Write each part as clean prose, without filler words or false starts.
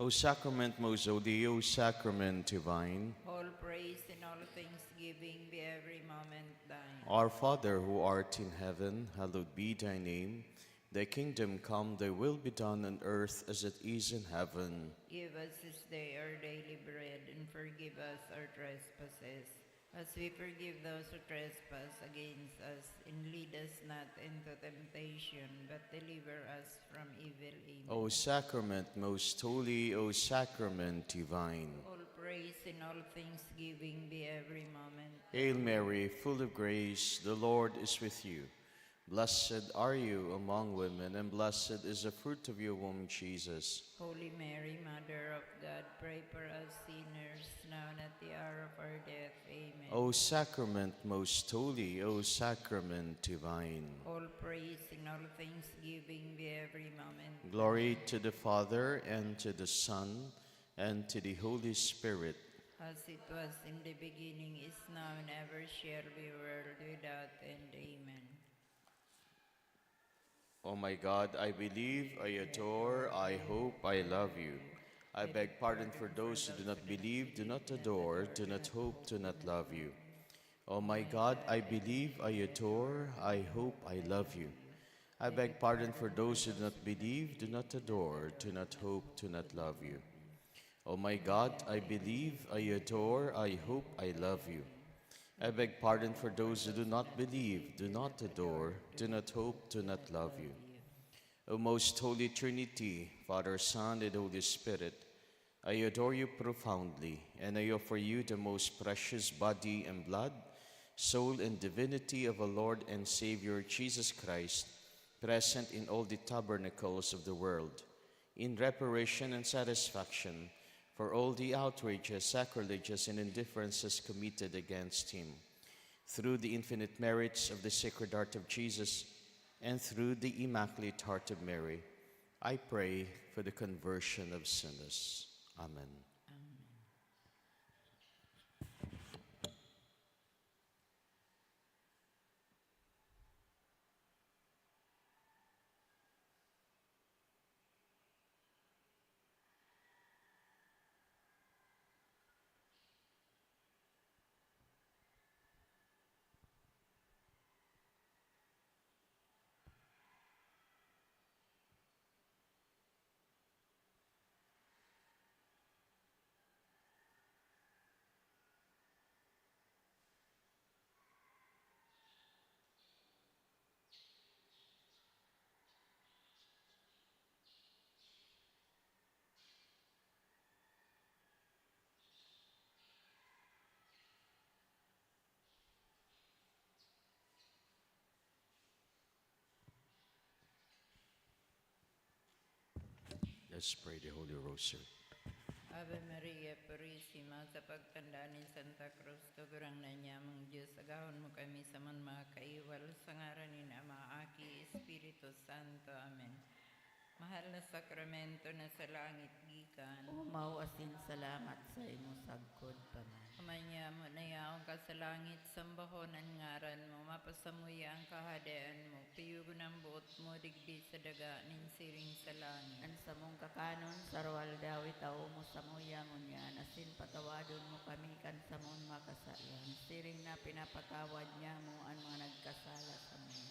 O sacrament most holy, O sacrament divine, All praise and all thanksgiving be every moment thine. our Father who art in heaven, hallowed be thy name. Thy kingdom come, thy will be done on earth as it is in heaven. Give us this day our daily bread, and forgive us our trespasses, as we forgive those who trespass against us. And lead us not into temptation, but deliver us from evil. Amen. O sacrament most holy, O sacrament divine. All praise and all thanksgiving be every moment. Hail Mary, full of grace, the Lord is with you. Blessed are you among women, and blessed is the fruit of your womb, Jesus. Holy Mary, Mother of God, pray for us sinners, now and at the hour of our death. Amen. O sacrament most holy, O sacrament divine. All praise and all thanksgiving be every moment. Glory to the Father, and to the Son, and to the Holy Spirit. As it was in the beginning, is now, and ever shall be, world without end. Amen. O my God, I believe, I adore, I hope, I love you. I beg pardon for those who do not believe, do not adore, do not hope, do not love you. O my God, I believe, I adore, I hope, I love you. I beg pardon for those who do not believe, do not adore, do not hope, do not love you. O my God, I believe, I adore, I hope, I love you. I beg pardon for those who do not believe, do not adore, do not hope, do not love you. O most holy Trinity, Father, Son, and Holy Spirit, I adore you profoundly, and I offer you the most precious body and blood, soul and divinity of our Lord and Savior Jesus Christ, present in all the tabernacles of the world, in reparation and satisfaction for all the outrages, sacrileges, and indifferences committed against him. Through the infinite merits of the Sacred Heart of Jesus and through the Immaculate Heart of Mary, I pray for the conversion of sinners. Amen. Let's pray the Holy Rosary. Ave Maria Purissima, sa pagtanda ni Santa Cruz, tugurang na niyamang Diyos, agahon mo kami sa man mga kaiwal, sa ngaran ni Ama, Aki, Espiritu Santo. Amen. Mahal na sakramento na sa langit gikan. Umawasin salamat sa imo sagkod paman. Amanya mo na yaong ka sa langit, sambahon ang ngaran mo, mapasamuya ang kahadaan mo, piyugon ang buot mo, digdi sa daga, ninsiring sa langit. An sa mong kakanon, sarwal dawi tao mo sa muyang unyan, asin patawadon mo kami kan sa mong makasalan. Siring na pinapatawad niya mo ang mga nagkasala sa mga.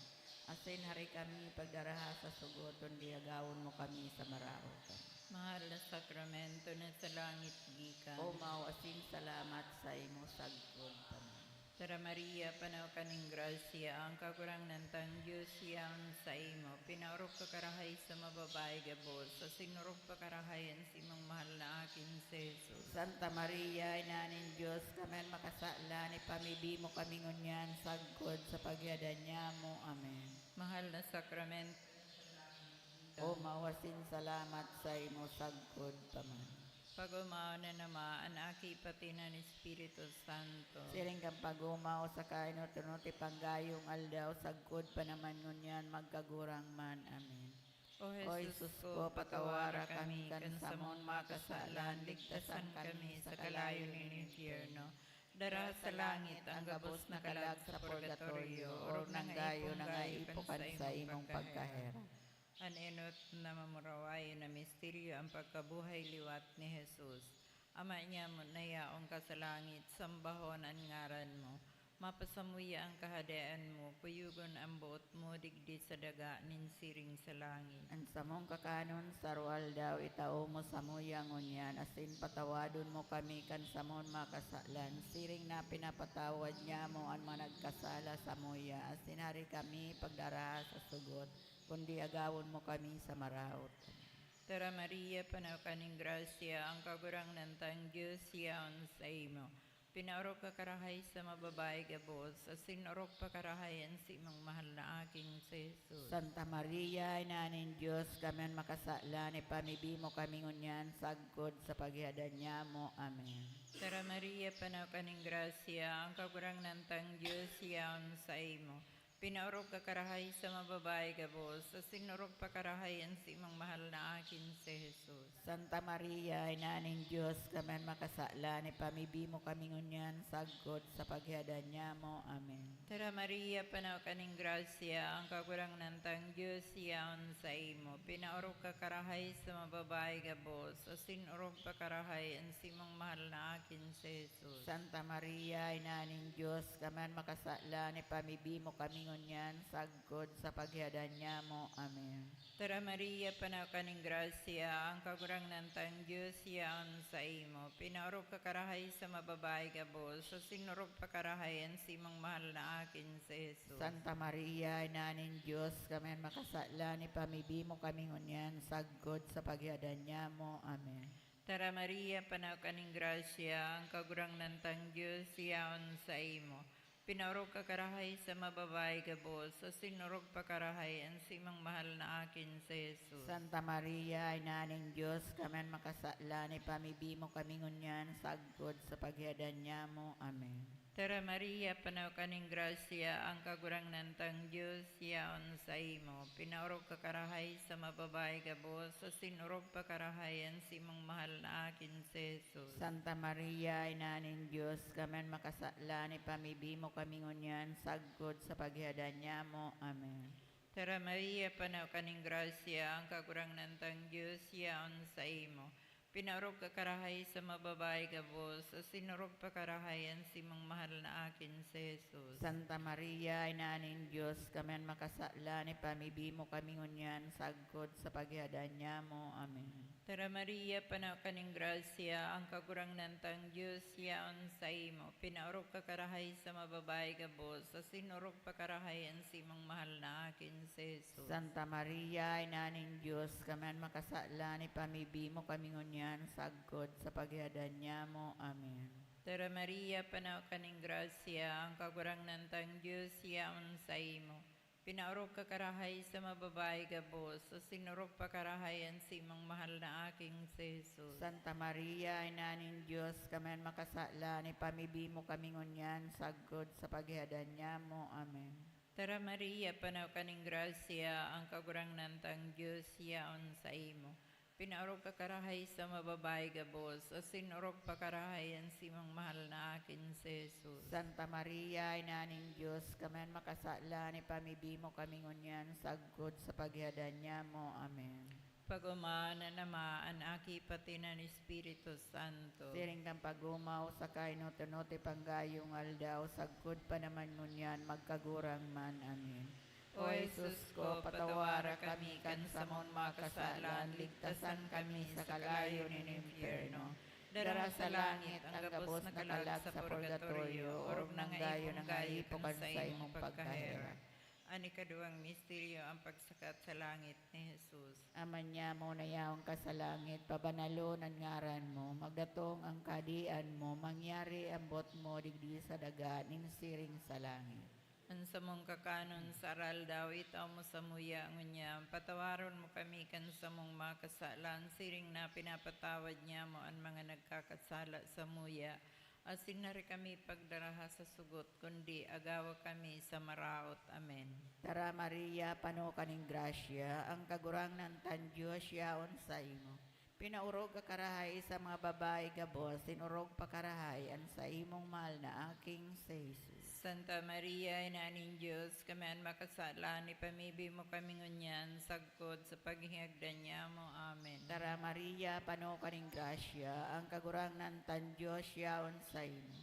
Asin hari kami pagdaraha sa sugoton, diagawon mo kami sa maraotan. Mahal na sakramento na sa langit gikan. Umawasin salamat sa imo sagkod paman. Sara Maria, panaw kaning grasya, ang kakurang nantang Diyos siyang sa imo. Pinaurok ka karahay sa mababay gabos, sa sinurok pa karahayan si mong mahal na akin si Jesus. Santa Maria, inanin Diyos, kami makasala, ni pamibi mo kami ngunyan, sagkod sa pagyadan niya mo. Amen. Mahal na sakramento, O mawasin salamat sa imo sagkod paman. pag-umaw na naman, aki pati na ni Espiritu Santo. Siring kang pag-umaw sa kainot-unuti panggayong aldaw, sagkod pa naman ngunyan, magkagurang man. Amen. O Jesus ko, patawara kami kan sa mong makasalan, ligtasan kami sa kalayo ng infierno. Dara sa langit ang gabos na kalag sa purgatorio, orog ng gayo na nga ipukan sa imong pagkahera. An-enot na mamuraway na misteryo ang pagkabuhay liwat ni Jesus. Ama niya mo na yaong kasalangit, sambahon ang ngaran mo. Mapasamuya ang kahadaan mo, puyugon ang buot mo, digdi sa daga, ninsiring sa langit. Ang samong kakanon sarwal daw itao mo sa muyang unyan, asin patawadon mo kami kan samon makasalan. Siring na pinapatawad niya mo ang mga nagkasala sa muya, asin hari kami pagdara sa sugot, kundi agawon mo kami sa maraot. Tara Maria, panaw kaning grasya, ang kagurang nantang Diyos yaon sa imo. Pinaorok ka karahay sa mababay gabos, asin orok pa karahayan si imong mahal na aking si Jesus. Santa Maria, inanin Diyos, kami makasala, ni pamibi mo kami ngunyan, sagkod sa paghihadan niya mo. Amen. Tara Maria, panaw kaning grasya, ang kagurang nantang Diyos yaon sa imo. Pinaorok ka karahay sa mababay gabos, asin orok pa karahayan si imong mahal na aking si Jesus. Santa Maria, inaning Diyos, kami makasala, ni pamibi mo kami ngunyan, sagkod sa paghihadan niya mo. Amen. Tara Maria, panaw kaning grasya, ang kagurang nantang Diyos yaon sa imo. Pinaorok ka karahay sa mababay gabos, asin orok pa karahayan si imong mahal na aking si Jesus. Santa Maria, inaning Diyos, kami makasala, ni pamibi mo kami ngunyan, sagkod sa paghihadan niya mo. Amen. Tara Maria, panaw kaning grasya, ang kagurang nantang Diyos yaon sa imo. Pinaorok ka karahay sa mababay gabos, asin orok pa karahayan si imong mahal na akin si Jesus. Santa Maria, inaning Diyos, kami makasala, ni pamibi mo kami ngunyan, sagkod sa paghihadan niya mo. Amen. Tara Maria, panaw kaning grasya, ang kagurang nantang Diyos yaon sa imo. Pinaorok ka karahay sa mababay gabos, asin orok pa karahayan si imong mahal na akin si Jesus. Santa Maria, inaning Diyos, kami makasala, ni pamibi mo kami ngunyan, sagkod sa paghihadan niya mo. Amen. Tara Maria, panaw kaning grasya, ang kagurang nantang Diyos yaon sa imo. Pinaorok ka karahay sa mababay gabos, asin orok pa karahayan si imong mahal na akin si Jesus. Santa Maria, inaning Diyos, kami makasala, ni pamibi mo kami ngunyan, sagkod sa paghihadan niya mo. Amen. Tara Maria, panaw kaning grasya, ang kagurang nantang Diyos yaon sa imo. Pinaorok ka karahay sa mababay gabos, asin orok pa karahayan si imong mahal na akin si Jesus. Santa Maria, inaning Diyos, kami makasala, ni pamibi mo kami ngunyan, sagkod sa paghihadan niya mo. Amen. Tara Maria, panaw kaning grasya, ang kagurang nantang Diyos yaon sa imo. Pinaorok ka karahay sa mababay gabos, asin orok pa karahayan si imong mahal na akin si Jesus. Santa Maria, inaning Diyos, kami makasala, ni pamibi mo kami ngunyan, sagkod sa paghihadan niya mo. Amen. Tara Maria, panaw kaning grasya, ang kagurang nantang Diyos yaon sa imo. Pinaorok ka karahay sa mababay gabos, asin orok pa karahayan si imong mahal na aking si Jesus. Santa Maria, inaning Diyos, kami makasala, ni pamibi mo kami ngunyan, sagkod sa paghihadan niya mo. Amen. Tara Maria, panaw kaning grasya, ang kagurang nantang Diyos yaon sa imo. Pinaorok ka karahay sa mababay gabos, asin orok pa karahayan si imong mahal na akin si Jesus. Santa Maria, inaning Diyos, kami makasala, ni pamibi mo kami ngunyan, sagkod sa paghihadan niya mo. Amen. Pag-umaan na namaan aki pati ng Espiritu Santo. Siring kang pagumaw sa kainote-note panggayong aldaw, sagkod pa naman ngunyan, magkagurang man. Amen. O Jesus ko, patawara kami kan sa mong makasalan, ligtasan kami sa kalayo ng impyerno. Dara sa langit ang gabos na kalag sa purgatorio, orog ng gayo ng gayipokan sa imong pagkahera. Ani kaduang misteryo ang pagsakat sa langit ni Jesus. Aman niya mo na yaong ka sa langit, pabanalon ang ngaran mo, magdatong ang kadian mo, mangyari ang bot mo, digdi sa daga, ning siring sa langit. Ang sa mong kakanon sa aral daw, itaw mo sa muya ngunya, patawaron mo kami kan sa mong makasalan, siring na pinapatawad niya mo ang mga nagkakasala sa muya. Asin na rin kami pagdaraha sa sugot, kundi agawa kami sa maraot. Amen. Tara Maria, pano kaning grasya, ang kagurang ng tan Diyos yaon sa imo. Pinaurog ka karahay sa mga babae gabos, sinurog pa karahay ang sa imong mahal na aking sa Jesus. Santa Maria, Ina ng Diyos, kami ang makasala, ni pamibi mo kami ngunyan, sagkod sa paghihagdan niya mo. Amen. Tara Maria, pano kaning grasya, ang kagurangnan tan Diyos yaon sa imo.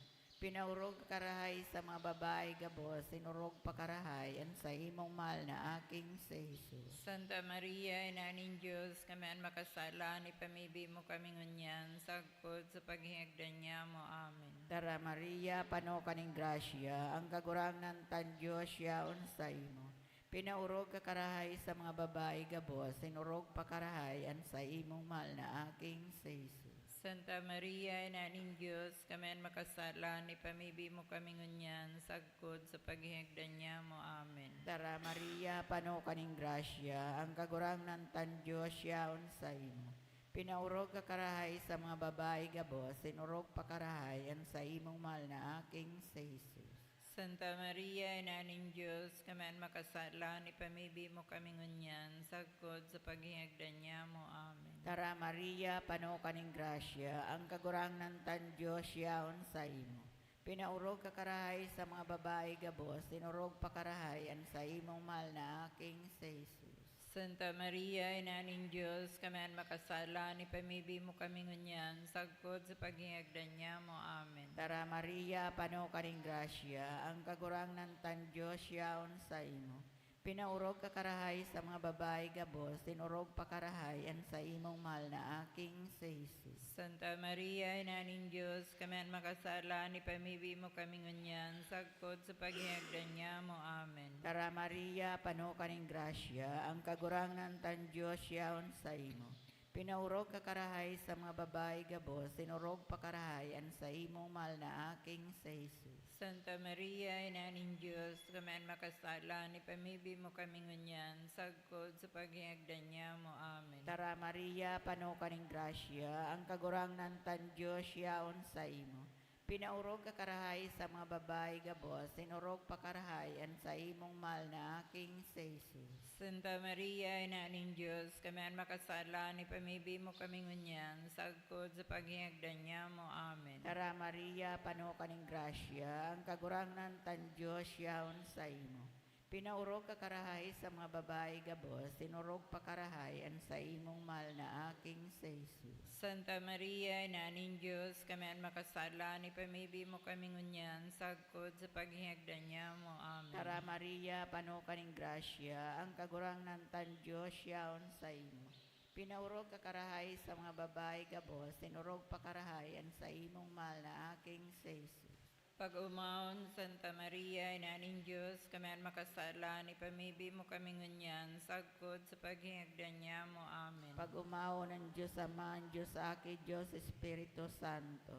Pinaurog karahay sa mga babae gabos, sinurog pakarahay, ang sa imong mahal na aking si Jesus. Santa Maria, Ina ng Diyos, kami ang makasala, ni pamibi mo kami ngunyan, sagkod sa paghihagdan niya mo. Amen. Tara Maria, pano kaning grasya, ang kagurangnan tan Diyos yaon sa imo. Pinaurog kakarahay sa mga babae gabos, sinurog pakarahay, ang sa imong mahal na aking si Jesus. Santa Maria, Ina ng Diyos, kami ang makasala, ni pamibi mo kami ngunyan, sagkod sa paghihagdan niya mo. Amen. Tara Maria, pano kaning grasya, ang kagurangnan tan Diyos yaon sa imo. Pinaurog kakarahay sa mga babae gabos, sinurog pakarahay, ang sa imong mahal na aking si Jesus. Santa Maria, Ina ng Diyos, kami ang makasala, ni pamibi mo kami ngunyan, sagkod sa paghihagdan niya mo. Amen. Tara Maria, pano kaning grasya, ang kagurangnan tan Diyos yaon sa imo. Pinaurog kakarahay sa mga babae gabos, sinurog pakarahay, ang sa imong mahal na aking si Jesus. Santa Maria, Ina ng Diyos, kami ang makasala, ni pamibi mo kami ngunyan, sagkod sa paghihagdan niya mo. Amen. Tara Maria, pano kaning grasya, ang kagurangnan tan Diyos yaon sa imo. Pinaurog kakarahay sa mga babae gabos, sinurog pakarahay, ang sa imong mahal na aking si Jesus. Santa Maria, Ina ng Diyos, kami ang makasala, ni pamibi mo kami ngunyan, sagkod sa paghihagdan niya mo. Amen. Tara Maria, pano kaning grasya, ang kagurangnan tan Diyos yaon sa imo. Pinaurog kakarahay sa mga babae gabos, sinurog pakarahay, ang sa imong mahal na aking si Jesus. Santa Maria, Ina ng Diyos, kami ang makasala, ni pamibi mo kami ngunyan, sagkod sa paghihagdan niya mo. Amen. Tara Maria, pano kaning grasya, ang kagurangnan tan Diyos yaon sa imo. Pinaurog kakarahay sa mga babae gabos, sinurog pakarahay, ang sa imong mahal na aking si Jesus. Santa Maria, Ina ng Diyos, kami ang makasala, ni pamibi mo kami ngunyan, sagkod sa paghihagdan niya mo. Amen. Tara Maria, pano kaning grasya, ang kagurangnan tan Diyos yaon sa imo. Pinaurog kakarahay sa mga babae gabos, sinurog pakarahay, ang sa imong mahal na aking si Jesus. Santa Maria, Ina ng Diyos, kami ang makasala, ni pamibi mo kami ngunyan, sagkod sa paghihagdan niya mo. Amen. Tara Maria, pano kaning grasya, ang kagurangnan tan Diyos yaon sa imo. Pinaurog kakarahay sa mga babae gabos, sinurog pakarahay, ang sa imong mahal na aking si Jesus. Pag-umahon, Santa Maria, Ina ng Diyos, kami ang makasala, ni pamibi mo kami ngunyan, sagkod sa paghihagdan niya mo. Amen. Pag-umaw ng Diyos Ama, ang Diyos Aki, Diyos Espiritu Santo.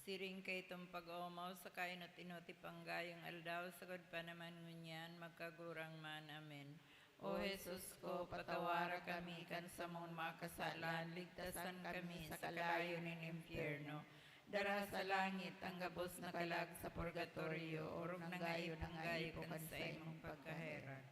Siring kay itong pag-umaw sa kainot-inoti panggayong aldaw, sagod pa naman ngunyan, magkagurang man. Amen. O Jesus ko, patawara kami kan sa mong makasalan, ligtasan kami sa kalayo ng impyerno. Dara sa langit ang gabos na kalag sa purgatorio, orong nangayo ng gayo kan sa imong pagkahera.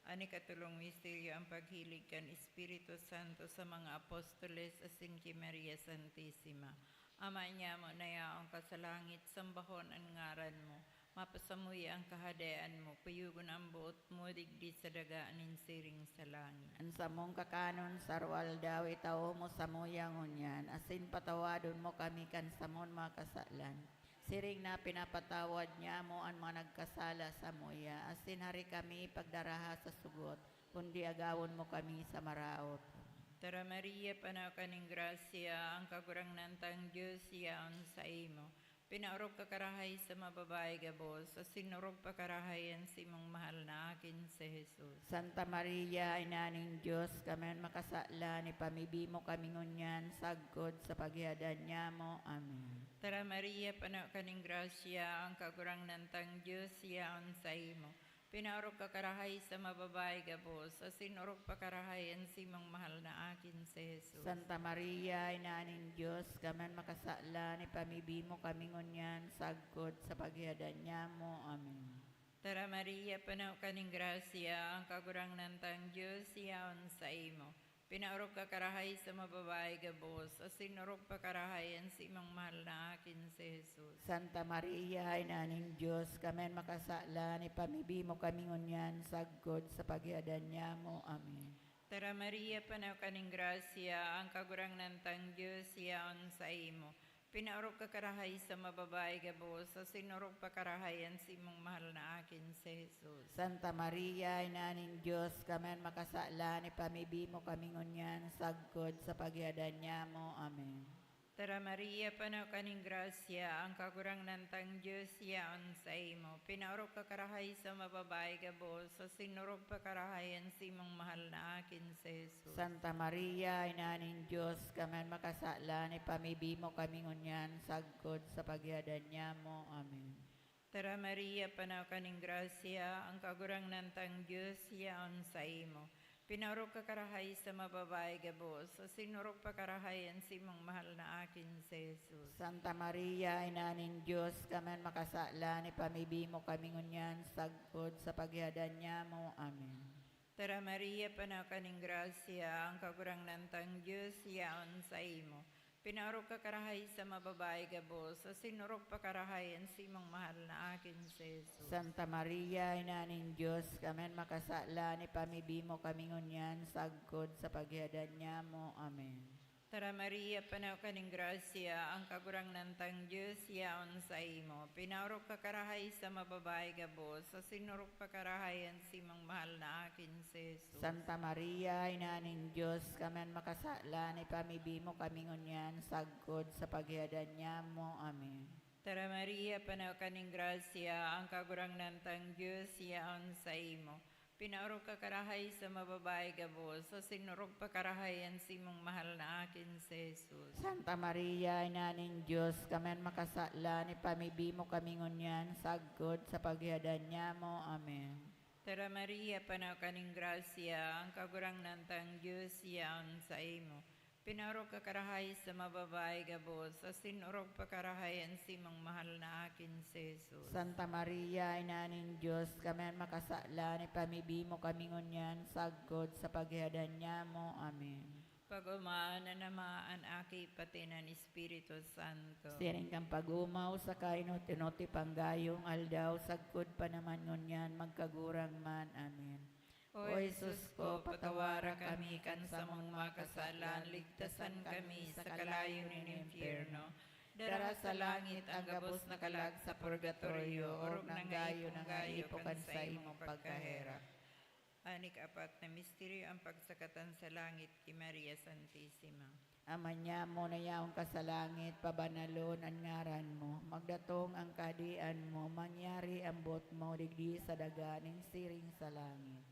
Ani katulong misteryo ang paghilig kan Espiritu Santo sa mga apostoles asing ki Maria Santissima. Ama niya mo na yaong ka sa langit, sambahon ang ngaran mo. Mapasamuy ang kahadayaan mo, payugon ang buot mo, digdi sa dagaan ng siring sa langit. Ang samong kakanon sarwal daw itaw mo sa muyang unyan, asin patawadon mo kami kan samon mga kasalan. Siring na pinapatawad niya mo ang mga nagkasala sa muya, asin hari kami pagdaraha sa sugot, kundi agawon mo kami sa maraot. Tara Maria, panaw kaning grasya, ang kagurang nantang Diyos yaon sa imo. Pinaurog ka karahay sa mababae gabos, sa sinurog pa karahayan si mong mahal na akin si Jesus. Santa Maria, Ina ng Diyos, kami ang makasala, ni pamibi mo kami ngunyan, sagkod sa paghiadan niya mo. Amen. Tara Maria, panaw kaning grasya, ang kagurang nantang Diyos yaon sa imo. Pinaurog ka karahay sa mababae gabos, sa sinurog pa karahayan si mong mahal na akin si Jesus. Santa Maria, Ina ng Diyos, kami ang makasala, ni pamibi mo kami ngunyan, sagkod sa paghiadan niya mo. Amen. Tara Maria, panaw kaning grasya, ang kagurang nantang Diyos yaon sa imo. Pinaurog ka karahay sa mababae gabos, asin urog pa karahayan si imong mahal na akin si Jesus. Santa Maria, Ina ng Diyos, kamen makasala, ni pamibimo kami ngunyan, sagkod sa paghiadan niya mo. Amen. Tara Maria, panaw kaning grasya, ang kagurang nantang Diyos, yaon sa imo. Pinaurog ka karahay sa mababae gabos, asin urog pa karahayan si imong mahal na akin si Jesus. Santa Maria, Ina ng Diyos, kamen makasala, ni pamibimo kami ngunyan, sagkod sa paghiadan niya mo. Amen. Tara Maria, panaw kaning grasya, ang kagurang nantang Diyos, yaon sa imo. Pinaurog ka karahay sa mababae gabos, asin urog pa karahayan si imong mahal na akin si Jesus. Santa Maria, Ina ng Diyos, kamen makasala, ni pamibimo kami ngunyan, sagkod sa paghiadan niya mo. Amen. Tara Maria, panaw kaning grasya, ang kagurang nantang Diyos, yaon sa imo. Pinaurog ka karahay sa mababae gabos, asin urog pa karahayan si imong mahal na akin si Jesus. Santa Maria, Ina ng Diyos, kamen makasala, ni pamibimo kami ngunyan, sagkod sa paghiadan niya mo. Amen. Tara Maria, panaw kaning grasya, ang kagurang nantang Diyos, yaon sa imo. Pinaurog ka karahay sa mababae gabos, asin urog pa karahayan si imong mahal na akin si Jesus. Santa Maria, Ina ng Diyos, kamen makasala, ni pamibimo kami ngunyan, sagkod sa paghiadan niya mo. Amen. Tara Maria, panaw kaning grasya, ang kagurang nantang Diyos, yaon sa imo. Pinaurog ka karahay sa mababae gabos, asin urog pa karahayan si imong mahal na akin si Jesus. Santa Maria, Ina ng Diyos, kamen makasala, ni pamibimo kami ngunyan, sagkod sa paghiadan niya mo. Amen. Tara Maria, panaw kaning grasya, ang kagurang nantang Diyos, yaon sa imo. Pinaurog ka karahay sa mababae gabos, asin urog pa karahayan si imong mahal na akin si Jesus. Santa Maria, Ina ng Diyos, kamen makasala, ni pamibimo kami ngunyan, sagkod sa paghiadan niya mo. Amen. Tara Maria, panaw kaning grasya, ang kagurang nantang Diyos, yaon sa imo. Pinaurog ka karahay sa mababae gabos, asin urog pa karahayan si imong mahal na akin si Jesus. Santa Maria, Ina ng Diyos, kamen makasala, ni pamibimo kami ngunyan, sagkod sa paghiadan niya mo. Amen. Pag-umaan na namaan aki pati ng Espiritu Santo. Siring kang pag-umaw sa kainot-inoti panggayong aldaw, sagkod pa naman ngunyan, magkagurang man. Amen. O Jesus ko, patawara kami kan sa mong makasalan, ligtasan kami sa kalayo ng impyerno. Dara sa langit ang gabos na kalag sa purgatorio, orog ng gayo ipokan sa imong pagkahera. Anik apat na misteryo ang pagsakatan sa langit kay Maria Santissima. Ama niya mo na yaong kasalangit, pabanalon ang ngaran mo, magdatong ang kadian mo, mangyari ang bot mo, digdi sa daganing siring sa langit.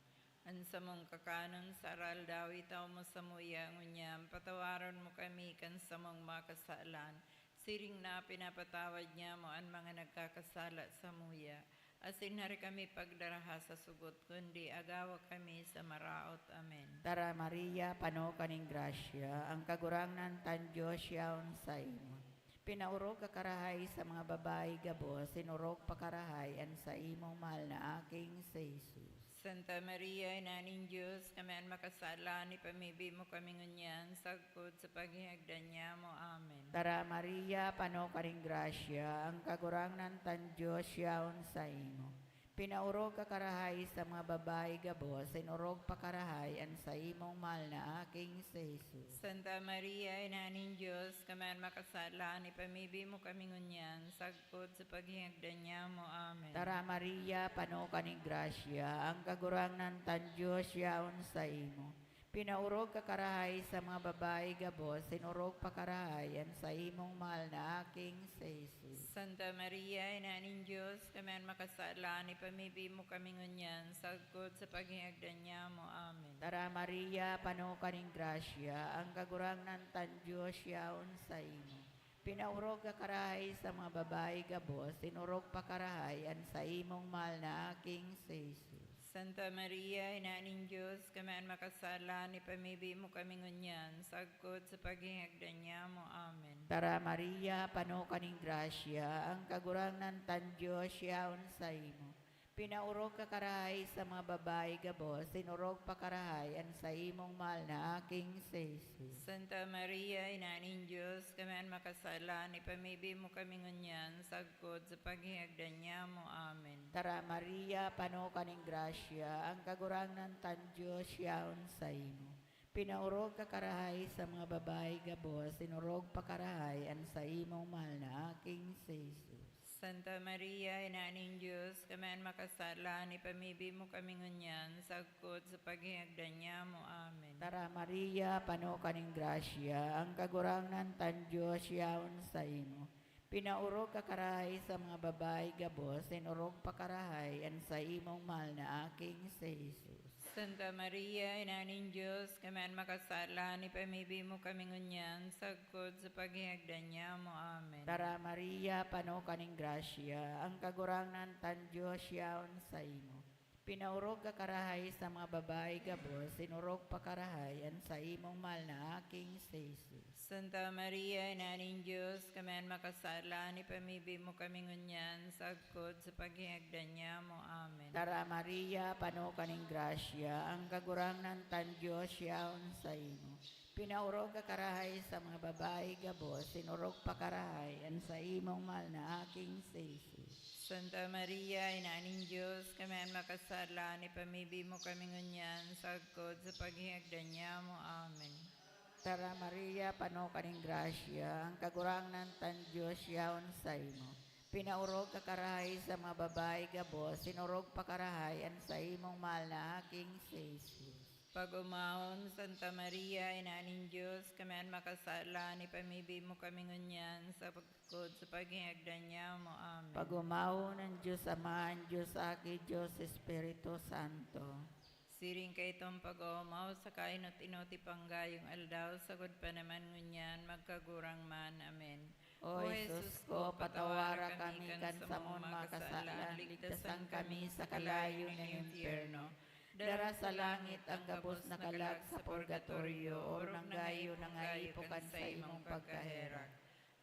An sa mong kakanon sa aral daw itaw mo sa muya ngunyam, patawaran mo kami kan sa mong makasalan. Siring na pinapatawad niya mo ang mga nagkakasala sa muya. Asin hari kami pagdaraha sa sugot, kundi agawa kami sa maraot. Amen. Tara Maria, pano kaning grasya, ang kagurangnan tan Diyos yaon sa imo. Pinaurog ka karahay sa mga babae gabos, sinurog pa karahay an sa imong mahal na aking sa Jesus. Santa Maria, Ina ng Diyos, kami ang makasala, ni pamibi mo kami ngunyan, sagpod sa paghihagdan niya mo. Amen. Tara Maria, pano karing grasya, ang kagurangnan tan Diyos yaon sa imo. Pinaurog ka karahay sa mga babae gabos, sinurog pa karahay an sa imong mahal na aking sa Jesus. Santa Maria, Ina ng Diyos, kami ang makasala, ni pamibi mo kami ngunyan, sagpod sa paghihagdan niya mo. Amen. Tara Maria, pano kaning grasya, ang kagurangnan tan Diyos yaon sa imo. Pinaurog ka karahay sa mga babae gabos, sinurog pa karahay an sa imong mahal na aking sa Jesus. Santa Maria, Ina ng Diyos, kami ang makasala, ni pamibi mo kami ngunyan, sagpod sa paghihagdan niya mo. Amen. Tara Maria, pano kaning grasya, ang kagurangnan tan Diyos yaon sa imo. Pinaurog ka karahay sa mga babae gabos, sinurog pa karahay an sa imong mahal na aking sa Jesus. Santa Maria, Ina ng Diyos, kami ang makasala, ni pamibi mo kami ngunyan, sagpod sa paghihagdan niya mo. Amen. Tara Maria, pano kaning grasya, ang kagurangnan tan Diyos yaon sa imo. Pinaurog ka karahay sa mga babae gabos, sinurog pa karahay an sa imong mahal na aking si Jesus. Santa Maria, Ina ng Diyos, kami ang makasalan, ipamibi mo kami ngunyan, sagkod sa paghihagdan niya mo. Amen. Tara Maria, pano kaning grasya, ang kagurangnan tan Diyos yaon sa imo. Pinaurog ka karahay sa mga babae gabos, sinurog pa karahay an sa imong mahal na aking si Jesus. Santa Maria, Ina ng Diyos, kami ang makasalan, ipamibi mo kami ngunyan, sagkod sa paghihagdan niya mo. Amen. Tara Maria, pano kaning grasya, ang kagurangnan tan Diyos yaon sa imo. Pinaurog ka karahay sa mga babae gabos, sinurog pa karahay an sa imong mahal na aking si Jesus. Santa Maria, Ina ng Diyos, kami ang makasalan, ipamibi mo kami ngunyan, sagkod sa paghihagdan niya mo. Amen. Tara Maria, pano kaning grasya, ang kagurangnan tan Diyos yaon sa imo. Pinaurog ka karahay sa mga babae gabos, sinurog pa karahay an sa imong mahal na aking si Jesus. Santa Maria, Ina ng Diyos, kami ang makasalan, ipamibi mo kami ngunyan, sagkod sa paghihagdan niya mo. Amen. Tara Maria, pano kaning grasya, ang kagurangnan tan Diyos yaon sa imo. Pinaurog ka karahay sa mga babae gabos, sinurog pa karahay an sa imong mahal na aking si Jesus. Santa Maria, Ina ng Diyos, kami ang makasalan, ipamibi mo kami ngunyan, sagkod sa paghihagdan niya mo. Amen. Tara Maria, pano kaning grasya, ang kagurangnan tan Diyos yaon sa imo. Pinaurog ka karahay sa mga babae gabos, sinurog pa karahay an sa imong mahal na aking si Jesus. Pag-umahon, Santa Maria, Ina ng Diyos, kami ang makasalan, ipamibi mo kami ngunyan, sagkod sa paghihagdan niya mo. Amen. Pag-umaw ng Diyos Ama, ang Diyos Aki, Diyos Espiritu Santo. Siring kay itong pag-umaw sa kainot-inoti panggayong aldaw, sagod pa naman ngunyan, magkagurang man. Amen. O Jesus ko, patawara kami kan sa mong makasalan, ligtasan kami sa kalayo ng impyerno. Dara sa langit ang gabos na kalag sa purgatorio, o nanggayo nangayipukan sa imong pagkaherak.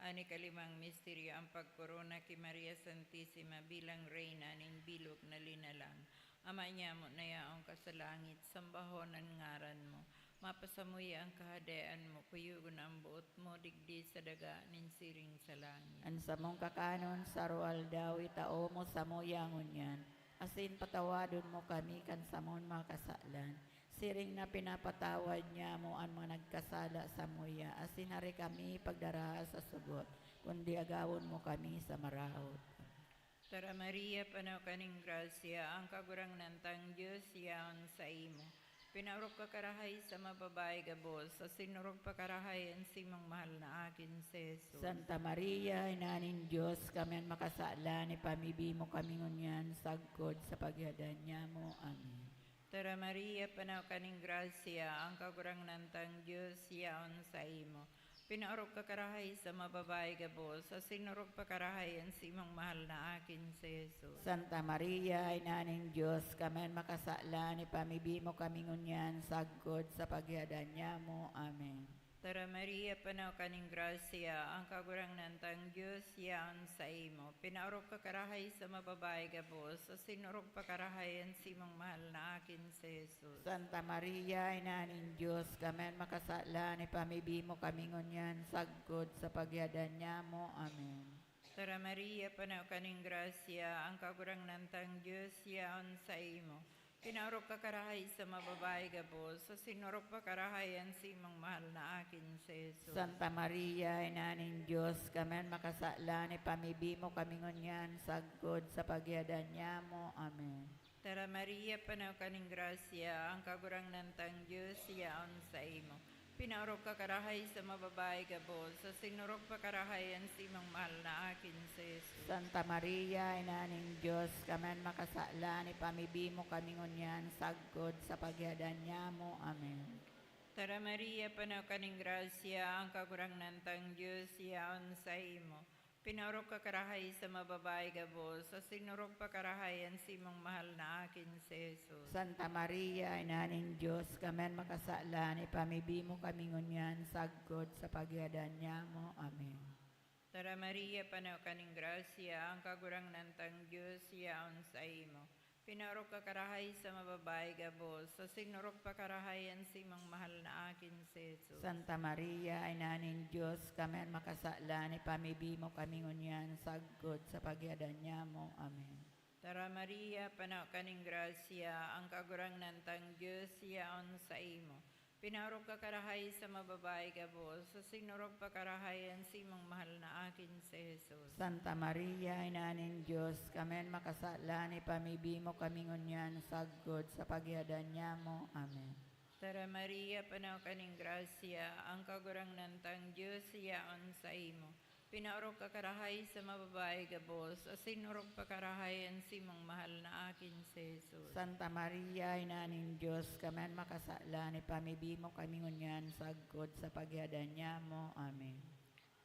Ani kalimang misteryo ang pagkorona kay Maria Santissima bilang reyna ning bilog na linalang. Ama niya mo na yaong kasalangit, sambahonan ngaran mo. Mapasamuya ang kahadayaan mo, kuyugon ang buot mo, digdi sa daga, nin siring sa langit. An sa mong kakanon sa rual daw, itao mo sa moyangon yan. Asin patawadon mo kami kan sa mong makasalan. Siring na pinapatawad niya mo ang mga nagkasala sa muya. Asin hari kami pagdara sa sugot, kundi agawon mo kami sa marahot. Tara Maria, panaw kaning grasya, ang kagurang nantang Diyos yaon sa imo. Pinarok ka karahay sa mababae gabos, sa sinurog pa karahay ang simang mahal na akin si Jesus. Santa Maria, Inanin Diyos, kami ang makasala, ni pamibi mo kami ngunyan, sagkod sa pagyadan niya mo. Amen. Tara Maria, panaw kaning grasya, ang kagurang nantang Diyos yaon sa imo. Pinaorog ka karahay sa mababae gabos, sa sinurog pa karahay ang simang mahal na akin si Jesus. Santa Maria, Inaning Diyos, kami ang makasala, ni pamibi mo kami ngunyan, sagkod sa pagyadan niya mo. Amen. Tara Maria, panaw kaning grasya, ang kagurang nantang Diyos yaon sa imo. Pinaorog ka karahay sa mababae gabos, sa sinurog pa karahay ang simang mahal na akin si Jesus. Santa Maria, Inaning Diyos, kami ang makasala, ni pamibi mo kami ngunyan, sagkod sa pagyadan niya mo. Amen. Tara Maria, panaw kaning grasya, ang kagurang nantang Diyos yaon sa imo. Pinaurok ka karahay sa mababae gabos, sa sinurok pa karahay ang simang mahal na akin si Jesus. Santa Maria, Inaning Diyos, kami ang makasala, ni pamibi mo kami ngunyan, sagkod sa pagyadan niya mo. Amen. Tara Maria, panaw kaning grasya, ang kagurang nantang Diyos yaon sa imo. Pinaurok ka karahay sa mababae gabos, sa sinurok pa karahay ang simang mahal na akin si Jesus. Santa Maria, Inaning Diyos, kami ang makasala, ni pamibi mo kami ngunyan, sagkod sa pagyadan niya mo. Amen. Tara Maria, panaw kaning grasya, ang kagurang nantang Diyos yaon sa imo. Pinaurok ka karahay sa mababae gabos, sa sinurok pa karahay ang simang mahal na akin si Jesus. Santa Maria, Inaning Diyos, kami ang makasala, ni pamibi mo kami ngunyan, sagkod sa pagyadan niya mo. Amen. Tara Maria, panaw kaning grasya, ang kagurang nantang Diyos yaon sa imo. Pinarok ka karahay sa mababay gabos, sa sinurok pa karahayan si mang mahal na akin si Jesus. Santa Maria, Ina ng Diyos, kami ang makasala, ni pamibimo kami ngunyan, sagod sa pagyadan niya mo. Amen. Tara Maria, panaw kaning grasya, ang kagurang nantang Diyos yaon sa imo. Pinarok ka karahay sa mababay gabos, sa sinurok pa karahayan si mang mahal na akin si Jesus. Santa Maria, Ina ng Diyos, kami ang makasala, ni pamibimo kami ngunyan, sagod sa pagyadan niya mo. Amen. Tara Maria, panaw kaning grasya, ang kagurang nantang Diyos yaon sa imo. Pinarok ka karahay sa mababay gabos, sa sinurok pa karahayan si mang mahal na akin si Jesus. Santa Maria, Ina ng Diyos, kami ang makasala, ni pamibimo kami ngunyan, sagod sa pagyadan niya mo. Amen.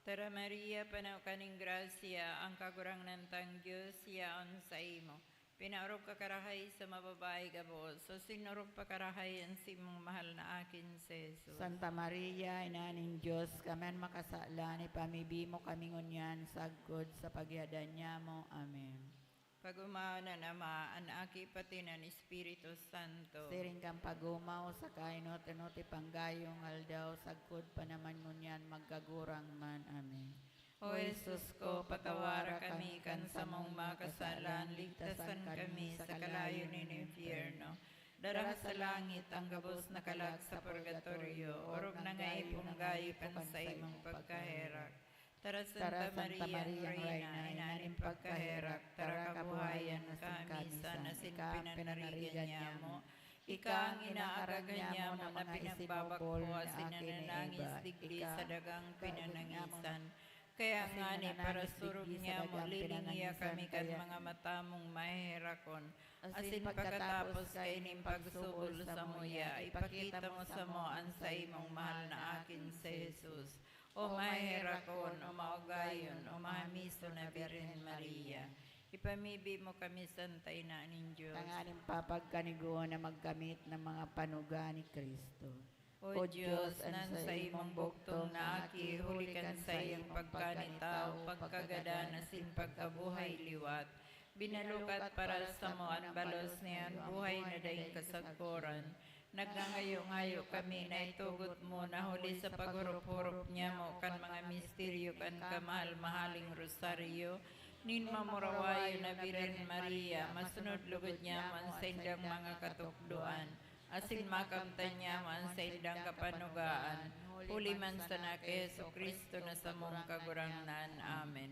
Tara Maria, panaw kaning grasya, ang kagurang nantang Diyos yaon sa imo. Pinarok ka karahay sa mababay gabos, sa sinurok pa karahayan si mang mahal na akin si Jesus. Santa Maria, Ina ng Diyos, kami ang makasala, ni pamibimo kami ngunyan, sagod sa pagyadan niya mo. Amen. Pag-umaw na Ama, Anak, pati ng Espiritu Santo. Siring kang pagumaw sa kainot-inoti panggayong aldaw, sagkod pa naman ngunyan, magkagurang man. Amen. O Jesus ko, patawara kami kan sa mong makasalan, ligtasan kami sa kalayo ng impyerno. Dara sa langit ang gabos na kalag sa purgatorio, orog na nga ipunggayipan sa imong pagkaherak. Tara Santa Maria, Reina, inanim pagkaherak, tara kabuhayan kami sa nasin pinanarigan niya mo. Ika ang inaagagan niya mo na pinagbabakwa, sinananangis digdi sa dagang pinanangisan. Kaya nga ni para surog niya mo, lilingiya kami kan mga mata mong mahirakon. Asin pagkatapos kay ning pagsubol sa muya, ipakita mo sa mo ang sa imong mahal na akin si Jesus. O mahirakon, o maugayon, o mahamiso na Birhen Maria. Ipamibi mo kami Santa Ina ng Diyos. Tanganing papagkanigo na magkamit ng mga panuga ni Kristo. O Diyos, nan sa imong buktong na aki, hulikan sa iyong pagkanitaw, pagkagada na sin pagkabuhay liwat. Binalukat para sa mo ang balos niyan, buhay na daing kasagpuran. Nagngangayo-ngayo kami na itugot mo na huli sa paghurup-hurup niya mo kan mga misteryo kan kamahal-mahaling rosaryo. Nin mamurawayo na Birhen Maria, masunod lugod niya man sa indang mga katukduan. Asin makamtan niya man sa indang kapanugaan. Huli man sa na kay Jesucristo na sa mong kagurangnan. Amen.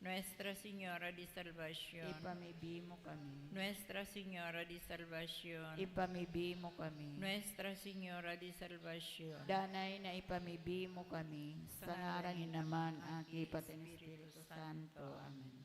Nuestra Señora de Salvación. Ipamibi mo kami. Nuestra Señora de Salvación. Ipamibi mo kami. Nuestra Señora de Salvación. Danay na ipamibi mo kami. Sa ngaran ni naman ang kipat ng Espiritu Santo. Amen.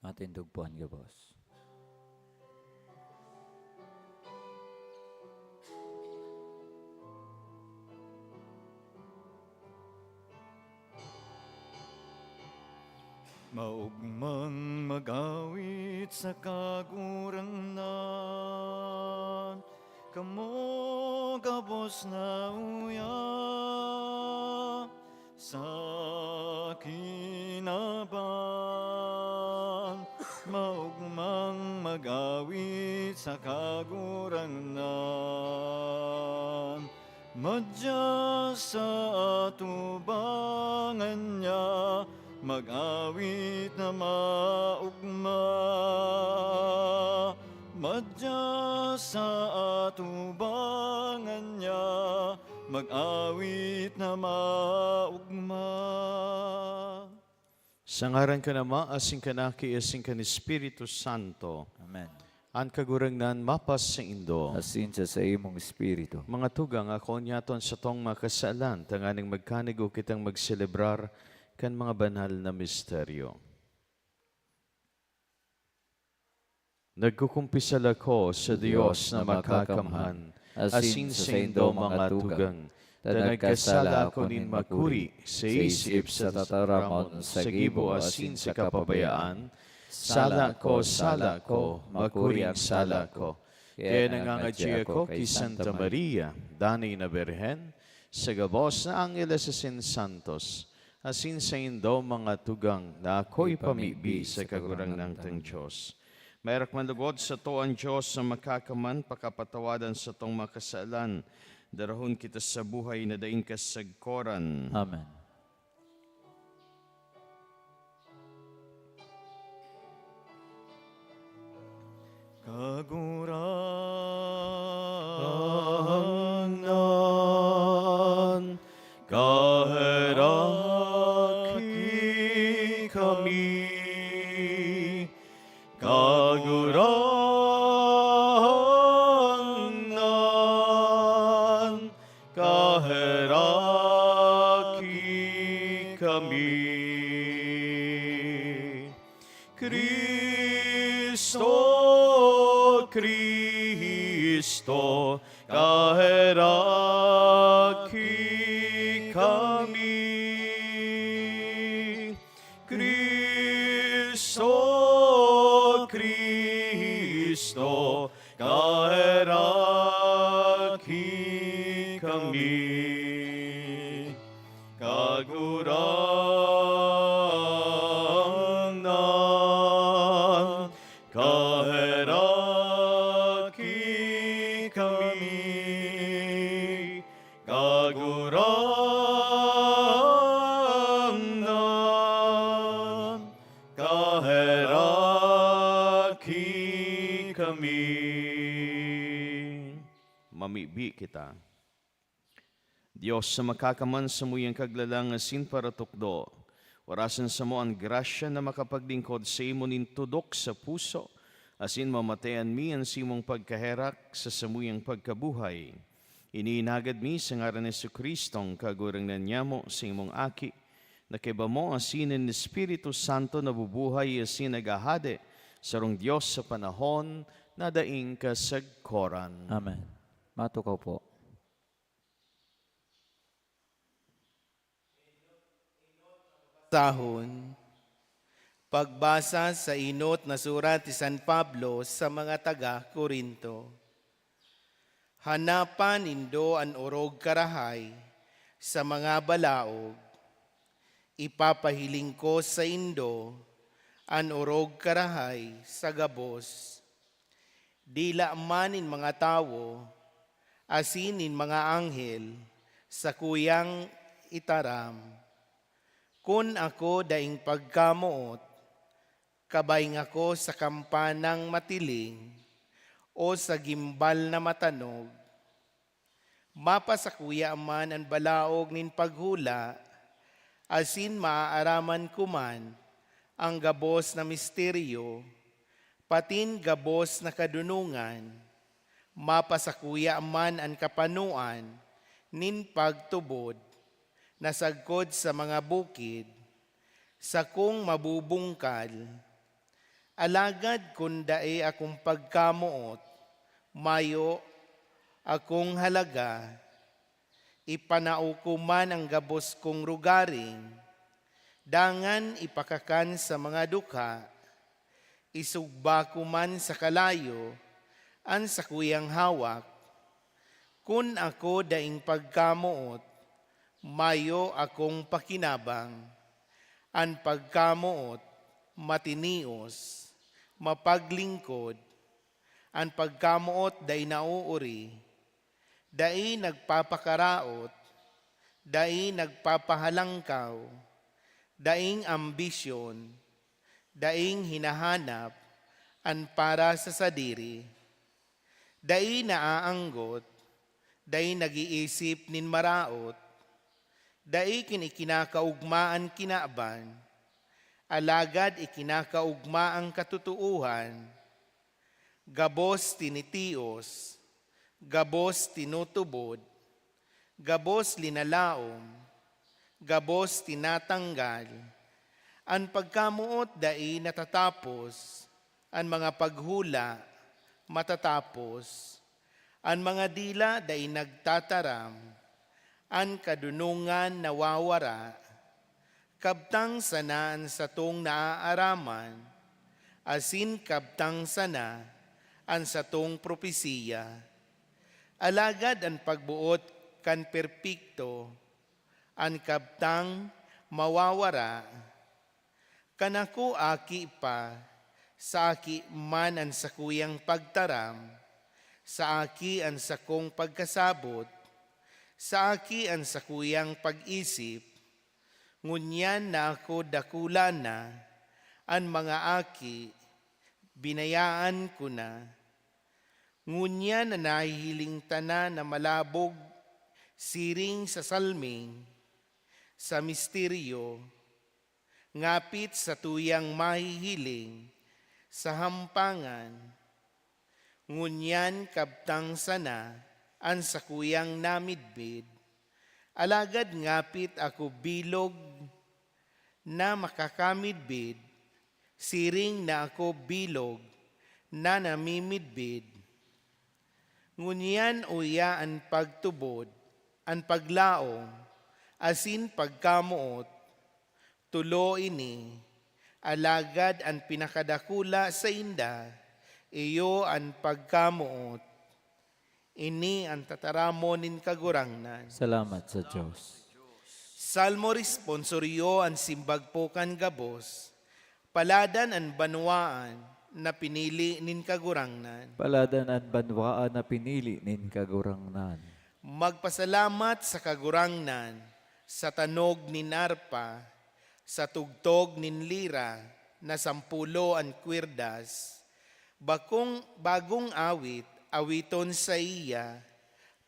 Matindog po ang gabos. Maugmang magawit sa kagurangnan, kamo gabos na uya sa kinaban. Maugmang magawit sa kagurangnan, madya sa atubangan niya, mag-awit na maugma. Madya sa atubangan niya, mag-awit na maugma. Sa ngaran ka na asing ka na asing ka ni Espiritu Santo, Amen. ang kagurangnan mapas sa Indo. Asin sa imong espiritu. Mga tugang ako nyaton sa tong makasalan, tanganing magkanigo kitang magselebrar kan mga banal na misteryo. Nagkukumpisal ako sa Diyos na makakamhan, asin sa Indo mga tugang, na nagkasala ako nin makuri, sa isip sa tataramon, sa gibo asin sa kapabayaan, sala ko, makuri ang sala ko. Kaya nangangadya ako kay Santa Maria, Danay na Berhen, sa gabos na Angeles asin Santos, asin sa Indo mga tugang na ako'y pamibi sa kagurang ng Diyos. Mayroong manlugod sa to ang Diyos na makakaman, pakapatawadan sa tong makasalan, darahon kita sa buhay na daing kasagkoran. Amen. Kagurangan, kaheraki kami, kagurangan, kaheraki kami. Kristo, kaheraki kami. Kristo, kaheraki kami. Kagurangan, kaheraki kami. Kagurangan, kaheraki kami. Mamibi kita. Diyos sa makakaman sa muyang kaglalangasin para tukdo, warasan sa mo ang grasya na makapaglingkod sa imo nin tudok sa puso, asin mamatayan mi ang simong pagkaherak sa samuyang pagkabuhay. Iniinagad mi sa ngaran ni Jesucristong kagurangnan niya mo sa imong aki, na kaiba mo asinin ni Espiritu Santo na bubuhay asin nagahade sa rong Diyos sa panahon na daing kasagkoran. Amen. Matukaw po. Sahon, pagbasa sa inot na surat ni San Pablo sa mga taga-Korinto. Hanapan nindo ang orog karahay sa mga balaog. Ipapahiling ko sa indo ang orog karahay sa gabos. Dila manin mga tao, asinin mga anghel sa kuyang itaram. Kun ako daing pagkamuot, kabayng ako sa kampanang matiling o sa gimbal na matanog. Mapasakuya man ang balaog nin paghula, asin maaaraman kuman ang gabos na misteryo, patin gabos na kadunungan. Mapasakuya man ang kapanuan nin pagtubod, nasagkod sa mga bukid, sa kung mabubungkal, Alagad kun dae akong pagkamuot, mayo akong halaga, ipanao ko man ang gabos kong rugaring, dangan ipakakan sa mga dukha, isugba ko man sa kalayo, an sa kuyang hawak, kun ako daing pagkamuot, mayo akong pakinabang, an pagkamuot, matinios, mapaglingkod, ang pagkamuot day nauuri, day nagpapakaraot, day nagpapahalangkaw, daing ambisyon, daing hinahanap, ang para sa sadiri, day naaanggot, day nag-iisip nin maraot, day kinikinakaugmaan kinaaban, alagad ikinakaugma ang katutuuhan, gabos tinitios, gabos tinutubod, gabos linalaom, gabos tinatanggal, ang pagkamuot dai natatapos, ang mga paghula matatapos, ang mga dila dai nagtataram, ang kadunungan nawawara, kabtang sanaan sa tong naaaraman, asin kabtang sana an sa tong propesiya. Alagad ang pagbuot kan perpikto, an kabtang mawawara, kanako aki pa, sa aki man ang sakuyang pagtaram, sa aki ang sakong pagkasabot, sa aki ang sakuyang pag-isip, ngunyan na ako dakula na, ang mga aki, binayaan ko na. Ngunyan na nahihiling tana na malabog, siring sa salming, sa misteryo, ngapit sa tuyang mahihiling, sa hampangan, ngunyan kabtang sana, ang sakuyang namidbid, alagad ngapit ako bilog na makakamidbid, siring na ako bilog na namimidbid. Ngunyan uya ang pagtubod, ang paglaong, asin pagkamuot, tulo ini, alagad ang pinakadakula sa inda, iyo ang pagkamuot. Ini ang tataramonin kagurangnan. Salamat sa Diyos. Salmo responsoryo ang simbagpokan gabos, paladan ang banwaan na pinili nin kagurangnan. Paladan at banwaan na pinili nin kagurangnan. Magpasalamat sa kagurangnan, sa tanog nin arpa, sa tugtog nin lira, na 10 ang kwirdas, bagong awit, awiton sa iya,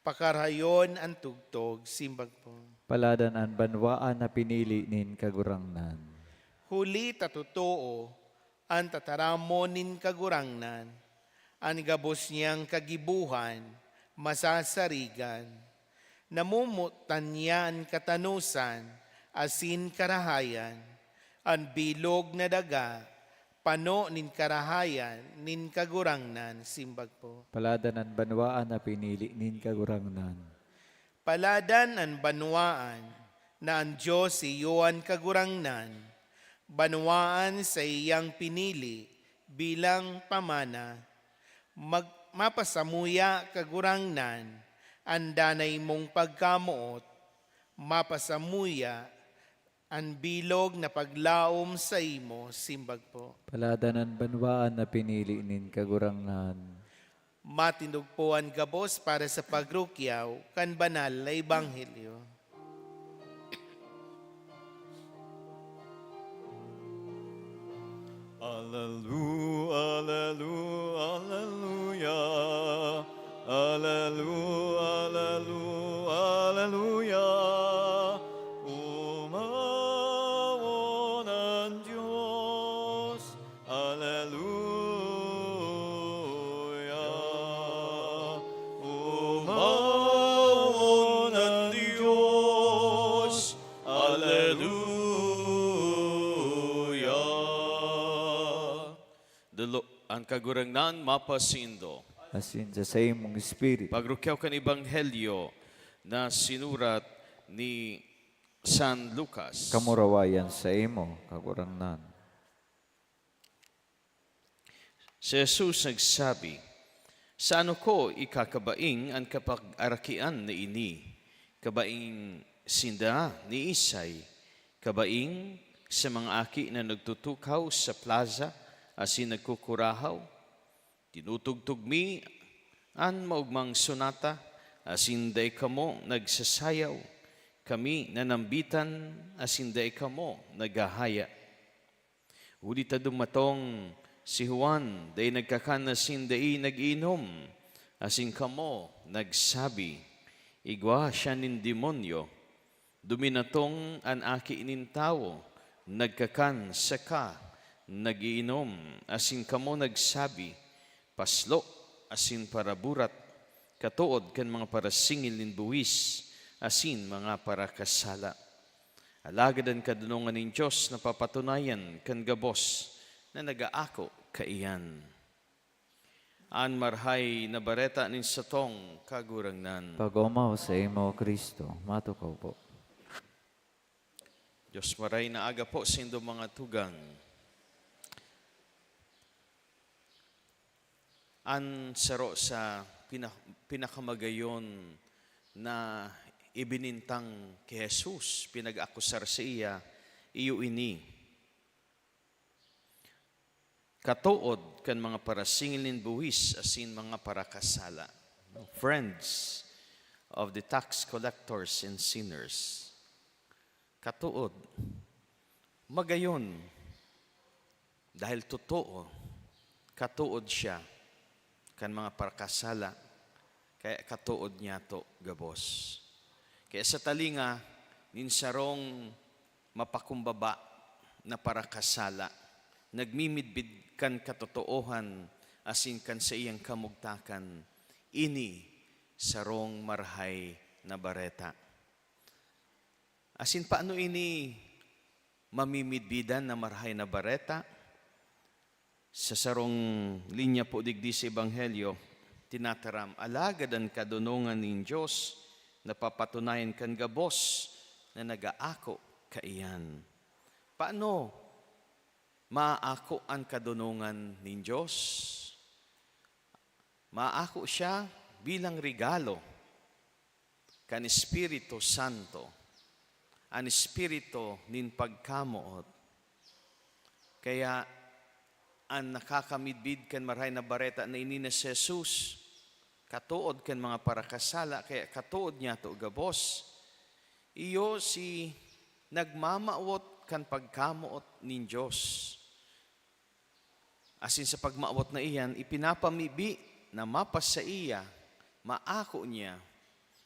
pakarayon ang tugtog, simbag po. Paladan ang banwaan na pinili nin kagurangnan. Huli tatutuo, ang tataramon nin kagurangnan, ang gabos niyang kagibuhan, masasarigan, namumutan niya ang katanusan, asin karahayan, ang bilog na daga, pano nin karahayan, nin kagurangnan, simbag po. Paladan ang banwaan na pinili nin kagurangnan. Paladan ang banwaan na ang Diyos iyoan kagurangnan, banwaan sa iyang pinili bilang pamana, mapasamuya kagurangnan, ang danay mong pagkamuot, mapasamuya, ang bilog na paglaom sa imo, simbag po. Paladan ang banwaan na pinili nin kagurangnan. Matindog po ang gabos para sa pagrukyaw, kan banal na ebanghelyo. Alleluia, alleluia, alleluia, alleluia, alleluia. Umawon ang Diyos, alleluia. Umawon ang Diyos, alleluia. ang kagurangnan mapasindo. asin sa imong espiritu. Pagrukyaw kan ebanghelyo na sinurat ni San Lucas. Kamurawayan sa imo, kagurangnan. Si Jesus nagsabi, sa ano ko ikakabaing ang kapag-arakian na ini? Kabaing sinda ni Isay, kabaing sa mga aki na nagtutukaw sa plaza, asin nagkukurahaw, tinutugtog mi an maugmang sonata, asin day kamo nagsasayaw, kami nanambitan, asin day kamo nagahaya. Uli ta dumatong si Juan, day nagkakanasin day nag-inom, asin kamo nagsabi, igwa siya nin demonyo, duminatong an aki inin tao, nagkakan saka, nagiinom, asin kamo nagsabi, paslo, asin paraburat, katuod kan mga parasingil nin buwis, asin mga parakasala. Alagadan kadunungan nin Diyos na papatunayan kan gabos na nagaako kaiyan. An marhay na bareta nin satong kagurangnan. Pagomaw sa imo, Kristo, matukaw po. Diyos maray na aga po sindo mga tugang. An saro sa pinakamagayon na ibinintang kay Jesus, pinag-akusar sa iya, iyo ini. Katuod kan mga parasingil nin buwis, asin mga parakasala. Friends of the tax collectors and sinners. Katuod, magayon, dahil totoo, katuod siya, kan mga parakasala, kaya katuod niya to gabos. Kaya sa talinga, ninsarong mapakumbaba na parakasala, nagmimidbid kan katotoohan, asin kan sa iyang kamugtakan, ini sarong marhay na bareta. Asin paano ini mamimidbidan na marhay na bareta? Sa sarong linya po digdi sa Ebanghelyo, tinataram, alagadan kadunungan nin Diyos, napapatunayan kan gabos na nagaako kaiyan. Paano maaako ang kadunungan nin Diyos? Maako siya bilang regalo kan Espiritu Santo, ang Espiritu nin pagkamuot. Kaya ang nakakamidbid kan marhay na bareta na inina si Jesus, katuod kan mga parakasala, kaya katuod niya to gabos. Iyo si nagmamaot kan pagkamuot nin Diyos. Asin sa pagmaawat na iyan, ipinapamibi na mapas sa iya, maako niya,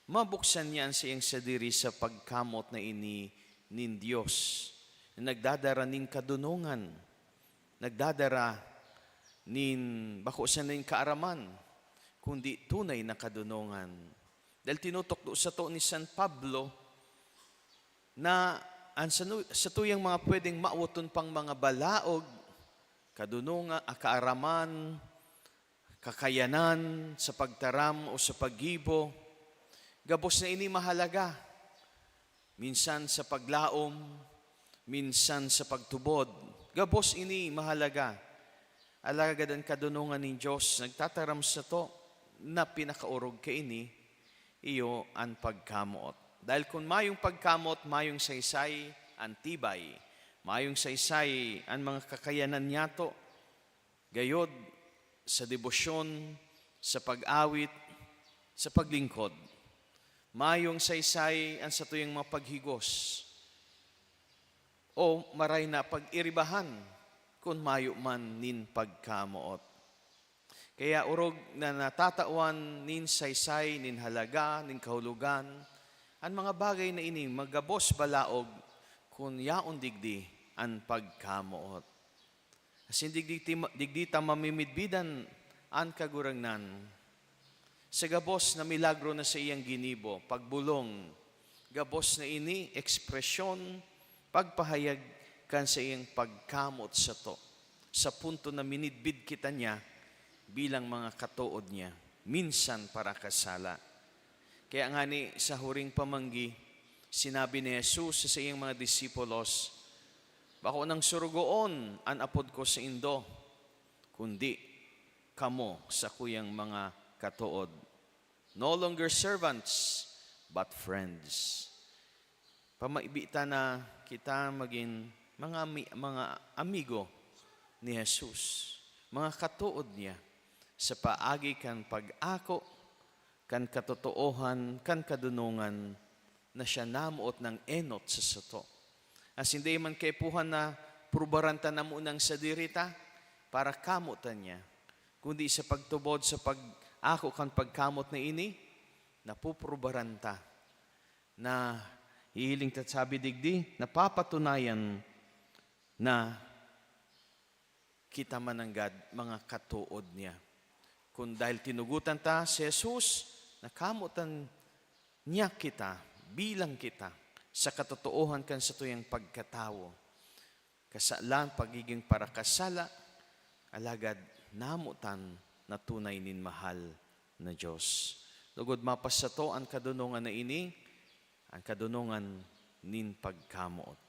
mabuksan niya ang siyang sadiri sa pagkamot na ini nin Diyos, na nagdadara nin kadunungan, nagdadara nin bako sa nin kaaraman, kundi tunay na kadunungan. Dahil tinutok sa to ni San Pablo na sa tuyang mga pwedeng mauton pang mga balaog, kadunungan, kaaraman, kakayanan sa pagtaram o sa paggibo, gabos na ini mahalaga. Minsan sa paglaom, minsan sa pagtubod, gabos ini mahalaga. Alagadan kadunungan ni Diyos, nagtataram sa to na pinakaurog ka ini, iyo ang pagkamot. Dahil kung mayong pagkamot, mayong saysay, antibay, mayong saysay, ang mga kakayanan niya to, gayod sa debosyon, sa pag-awit, sa paglingkod. Mayong saysay ang sa tuyang mga paghigos. O maray na pag-iribahan kung mayo man nin pagkamuot. Kaya urog na natatawan nin saysay, nin halaga, nin kahulugan, ang mga bagay na ini magabos balaog kung yaon digdi ang pagkamuot. Asin digdi ta mamimidbidan ang kagurangnan. Sa gabos na milagro na sa iyang ginibo, pagbulong, gabos na ini, ekspresyon, pagpahayag kan sa iyang pagkamot sa to. sa punto na minidbid kita niya bilang mga katuod niya, minsan para kasala. Kaya nga ni sa huring pamanggi, sinabi ni Jesus sa iyang mga disipulos, "Bako nang surugoon an apod ko sa indo, kundi kamo sa kuyang mga katuod. No longer servants, but friends." Pamaibita na kita maging mga amigo ni Jesus, mga katuod niya, sa paagi kan pag-ako, kan katotoohan, kan kadunungan, na siya namuot ng enot sa sato. As hindi man kaipuhan na prubaranta na munang sa dirita, para kamutan niya, kundi sa pagtubod sa pag-ako kan pagkamot na ini, napuprubaranta, na hihiling tatsabi digdi, napapatunayan na kita mananggad mga katuod niya. Kung dahil tinugutan ta si Jesus, nakamutan niya kita, bilang kita, sa katotoohan kan sa tuyang pagkatawo. Kasalan, pagiging para kasala, alagad namutan na tunay nin mahal na Diyos. Lugod mapasato ang kadunungan na ini, ang kadunungan nin pagkamuot.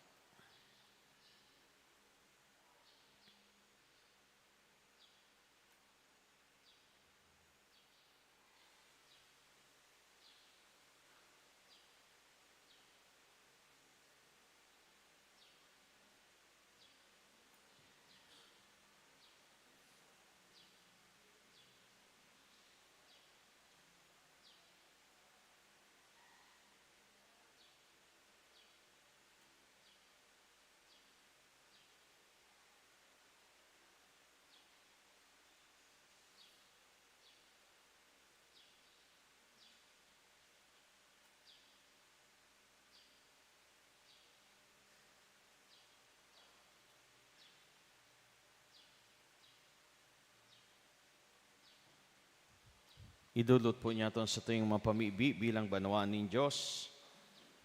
Idulot po niya ito sa tuyong mga pamibi bilang banawaan ng Diyos.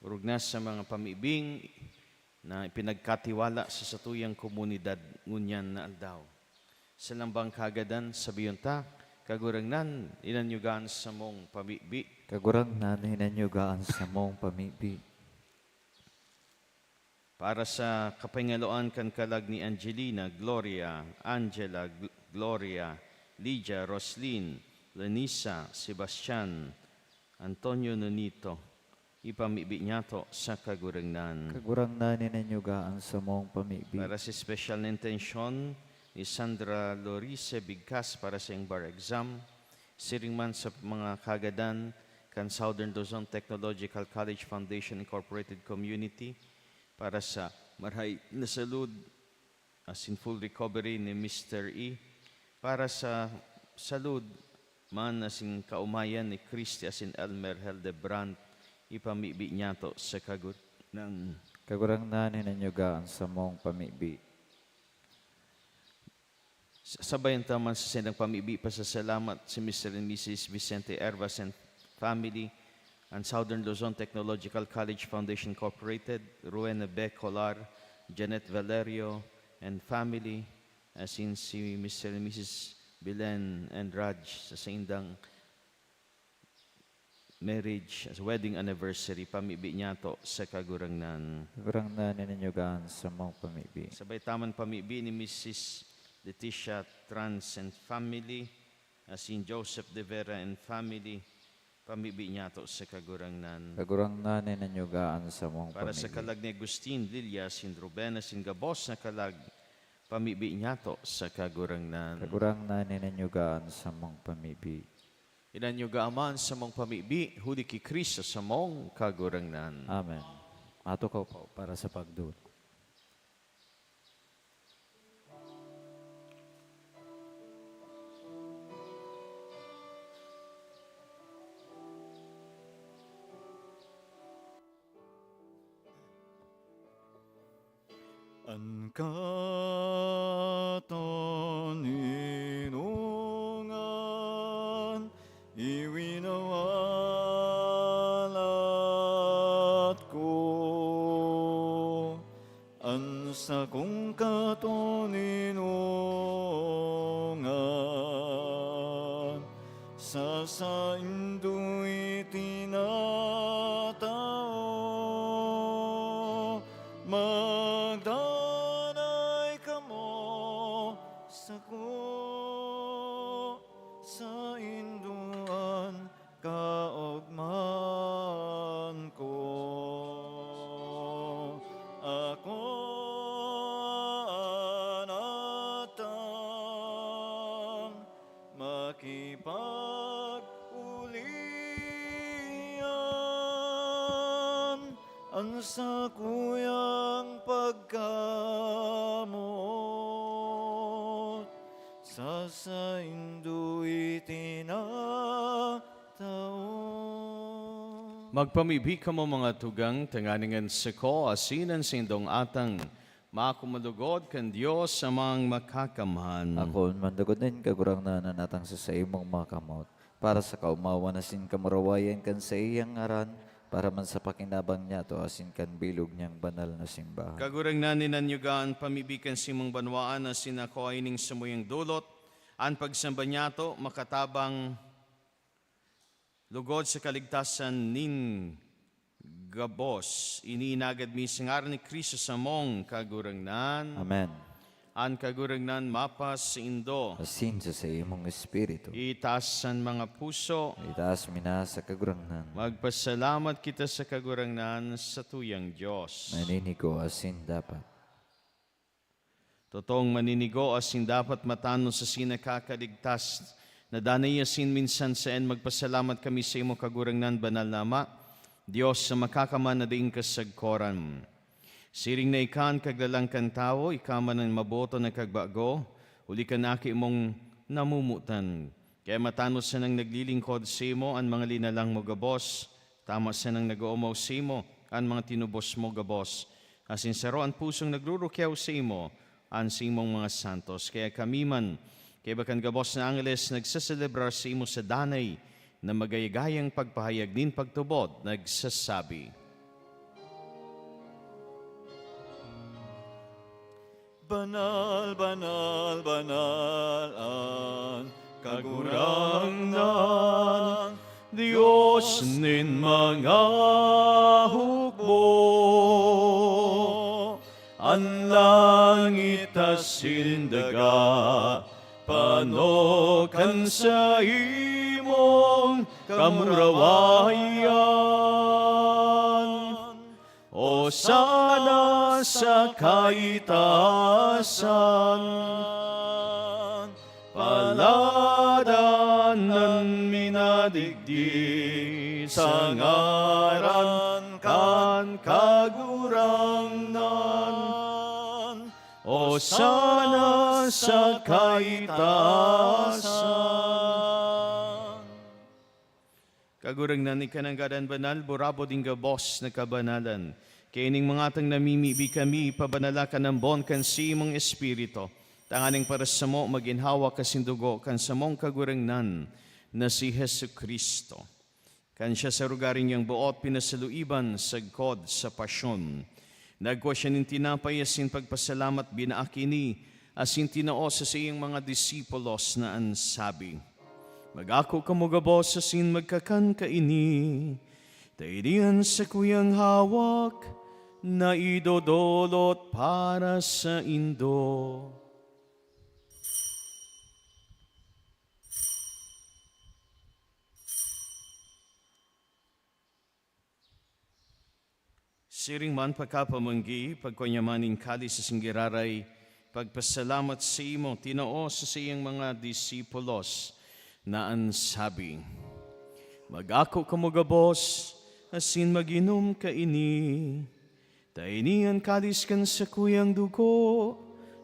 Urugnas sa mga pamibing na ipinagkatiwala sa satuyang komunidad ngunyan na aldaw. Sa lambang kagadan, sabiyon ta, kagurangnan, inanyugaan sa mong pamibi. Kagurangnan, hinanyugaan sa mong pamibi. Para sa kapangaloan kan kalag ni Angelina, Gloria, Angela, Gloria, Lydia, Roslyn, Lenisa, Sebastian, Antonio Nonito, ipamibi niya to sa kagurangnan. Kagurangnan, hinanyugaan sa mong pamibi. Para sa special na intensyon ni Sandra Lorice Bigkas para sa iyong bar exam, siringman sa mga kagadan kan Southern Luzon Technological College Foundation Incorporated Community para sa marhay na salud as in full recovery ni Mr. E, para sa salud man asin kaumayan ni Christy asin Elmer Hildebrand, ipamibi niya to sa kagut ng Kagurangnan, hinanyugaan sa mong pamibi. sabayan taman sa sinang pamibi pa sa salamat si Mr. and Mrs. Vicente Ervas and family, and Southern Luzon Technological College Foundation Incorporated, Rowena Becolar, Janet Valerio and family, as in si Mr. and Mrs. Belen and Raj sa indang marriage, as wedding anniversary, pamibi niya to sa kagurangnan. Kagurangnan, hinanyugaan sa mong pamibi. Sabay taman pamibi ni Mrs. Leticia Trans and family, as in Joseph De Vera and family, pamibi niya to sa kagurangnan. Kagurangnan, hinanyugaan sa mong Para sa pamibi. kalag ni Agustin, Lilia, sin Ruben, sin Gabos na kalag, pamibi niya to sa kagurangnan. Kagurangnan, hinanyugaan sa mong pamibi. Ilan niyo gaaman sa mong pamibi, huli ki Kristo sa mong kagurangnan. Amen. Ato ka po para sa pagdul. Ang katanungan, iwinawalat ko. Ang sa kong katuninungan, sa indo'y tinatao, magdanay ka mo sa induan kaugman ko. Ako anatang makipag-ulian ang sa kuyang pagkamot sa indo'y tinatao. Magpamibi ka mo mga tugang, tanganingan sa ko, asinan sa indong atang, makumadugod kan Diyos sa mga makakamahan. Ako mandagonin kagurang na nanatang sa imong makamot, para sa kaumawa na sin kamarawayan kan sa iyang ngaran, para man sa pakinabang niya to asin kan bilog niyang banal na simbahan. Kagurang na ninanyugaan, pamibikan simong banwaan na sinako ay ning sumuyang dulot, ang pagsamba niya to, makatabang lugod sa kaligtasan nin gabos, iniinagad mi singar ni Kristo sa mong kagurangnan. Amen. An kagurangnan mapas sa indo. Asin sa imong espiritu. Itasan mga puso. Itaas mina sa kagurangnan. Magpasalamat kita sa kagurangnan sa tuyang Diyos. Maninigo asin dapat. Totoong maninigo asin dapat matano sa sinakakaligtas. Nadanay asin minsan saan magpasalamat kami sa imo kagurangnan banal na Ama, Diyos sa makakaman na diing kasagkoran. Siring na ikan kaglalangkan tao, ikaman ng maboto na kagbago, uli ka na imong namumutan. Kaya matano sa nang naglilingkod sa imo, ang mga linalang mo gabos, tama sa nang nag-uumaw sa imo, ang mga tinubos mo gabos. Asin saro ang pusong nagrurukyaw sa imo, ang sa imong mga santos. Kaya kami man, kaya bakan gabos na Angeles nagsaselebrar sa imo sa danay na magayagayang pagpahayag nin pagtubod, nagsasabi. Banal, banal, banal ang kagurangnan, Diyos nin mga hukbo. Ang langit asin daga, panokan sa imong kamurawayan. O sana sa kaitasan, paladanan minadigdi sa ngaran kan kagurangnan. O sana sa kaitasan. Kagurangnan ikananggadan banal, burabo ding gabos na kabanalan. Kaya ining mga tang namimibi kami, pabanala ka ng bon kan si imong espiritu. Tanganing para sa mo, maginhawa kasindugo kan sa mong kagurangnan na si Hesu Kristo. Kan siya sa rugaring niyang buot, pinasaluiban sagkod sa pasyon. Nagwa siya nin tinapay asin pagpasalamat binaakini, asin tinao sa siyang mga disipulos na ansabi. Mag-ako kamugabos asin magkakan kaini, tainian sa kuyang hawak, na idodolot para sa indo. Siring man pagkapamanggi, pagkanyamaning kali sa singgiraray, pagpasalamat sa imo, tinao sa siyang mga disipulos na ansabi. Mag-ako kamugabos, asin maginom ka ini, tainian kalis kan sa kuyang dugo,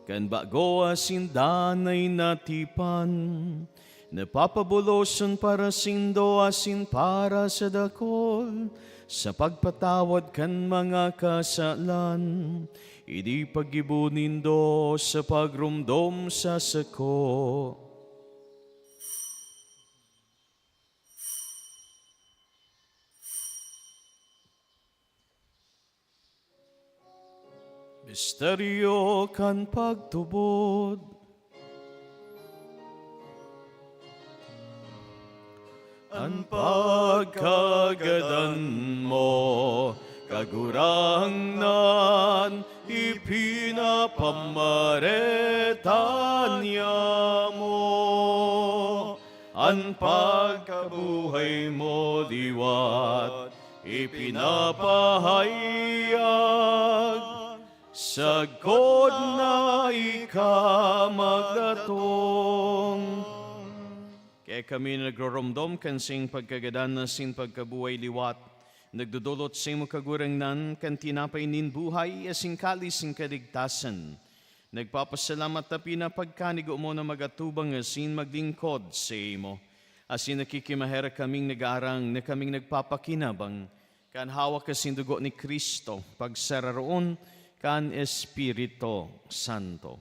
kan bago asin danay natipan, napapabuloson para sindo asin para sa dakol, sa pagpatawad kan mga kasalan, idi pag-ibunindo sa pagrumdom sa sako. Misteryo kan pagtubod. Ang pagkagadan mo, kagurangnan, ipinapamaretan niya mo. Ang pagkabuhay mo diwat, ipinapahayag, sagod na ika magdatong. Kaya kami nagroromdom kan sing pagkagadan na sin pagkabuhay liwat, nagdudulot sa imo kagurangnan kan tinapay nin buhay asing kalis sing kaligtasan. Nagpapasalamat na pinapagkanigo mo na magatubang asin maglingkod sa imo. Asin nakikimahera kaming nag-aarang na kaming nagpapakinabang kan hawak asin dugo ni Kristo pagsararoon kan Espiritu Santo.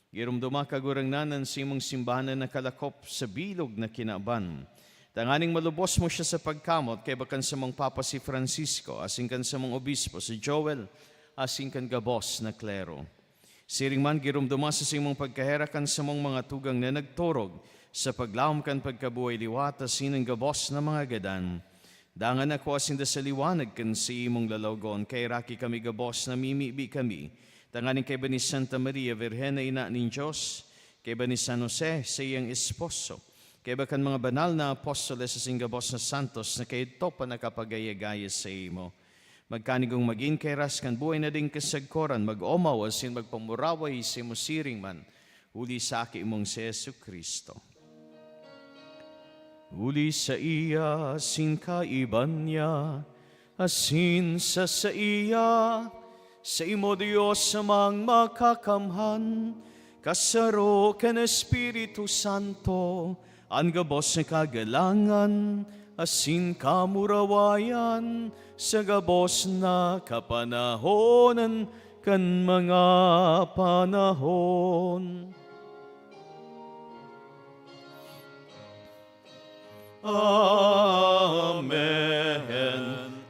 Girumduma kagurangnan sa imong simbahan na nakalakop sa bilog na kinaban. Tanganing malubos mo siya sa pagkamot kay bakan sa mong Papa si Francisco, asing kan sa mong Obispo si Joel, asing kan gabos na klero. Siring man girumduma sa imong pagkaherakan sa mong mga tugang na nagturog sa paglawom kan pagkabuhay liwat asin ang gabos na mga gadan. Dangan ako asin da sa liwanag kan si imong lalawgon kay raki kami gabos na mimibi kami. Tanganing kay ba ni Santa Maria, Virgen na ina ng Diyos, kay ba ni San Jose sa iyang esposo, kay ba kan mga banal na apostoles sa singgabos na santos na kay ito pa nakapagaya-gaya sa imo. Magkanigong maging kay raskan buhay na din kasagkoran, mag-omaw asin magpamuraway sa imo siring man, uli sa aki imong si Yesu Kristo. Uli sa iya, asin kaiban niya, asin sa iya, sa imo Diyos samang makakamhan, kasaro ken Espiritu Santo, ang gabos na kagalangan, asin kamurawayan, sa gabos na kapanahonan, kan mga panahon. Amen.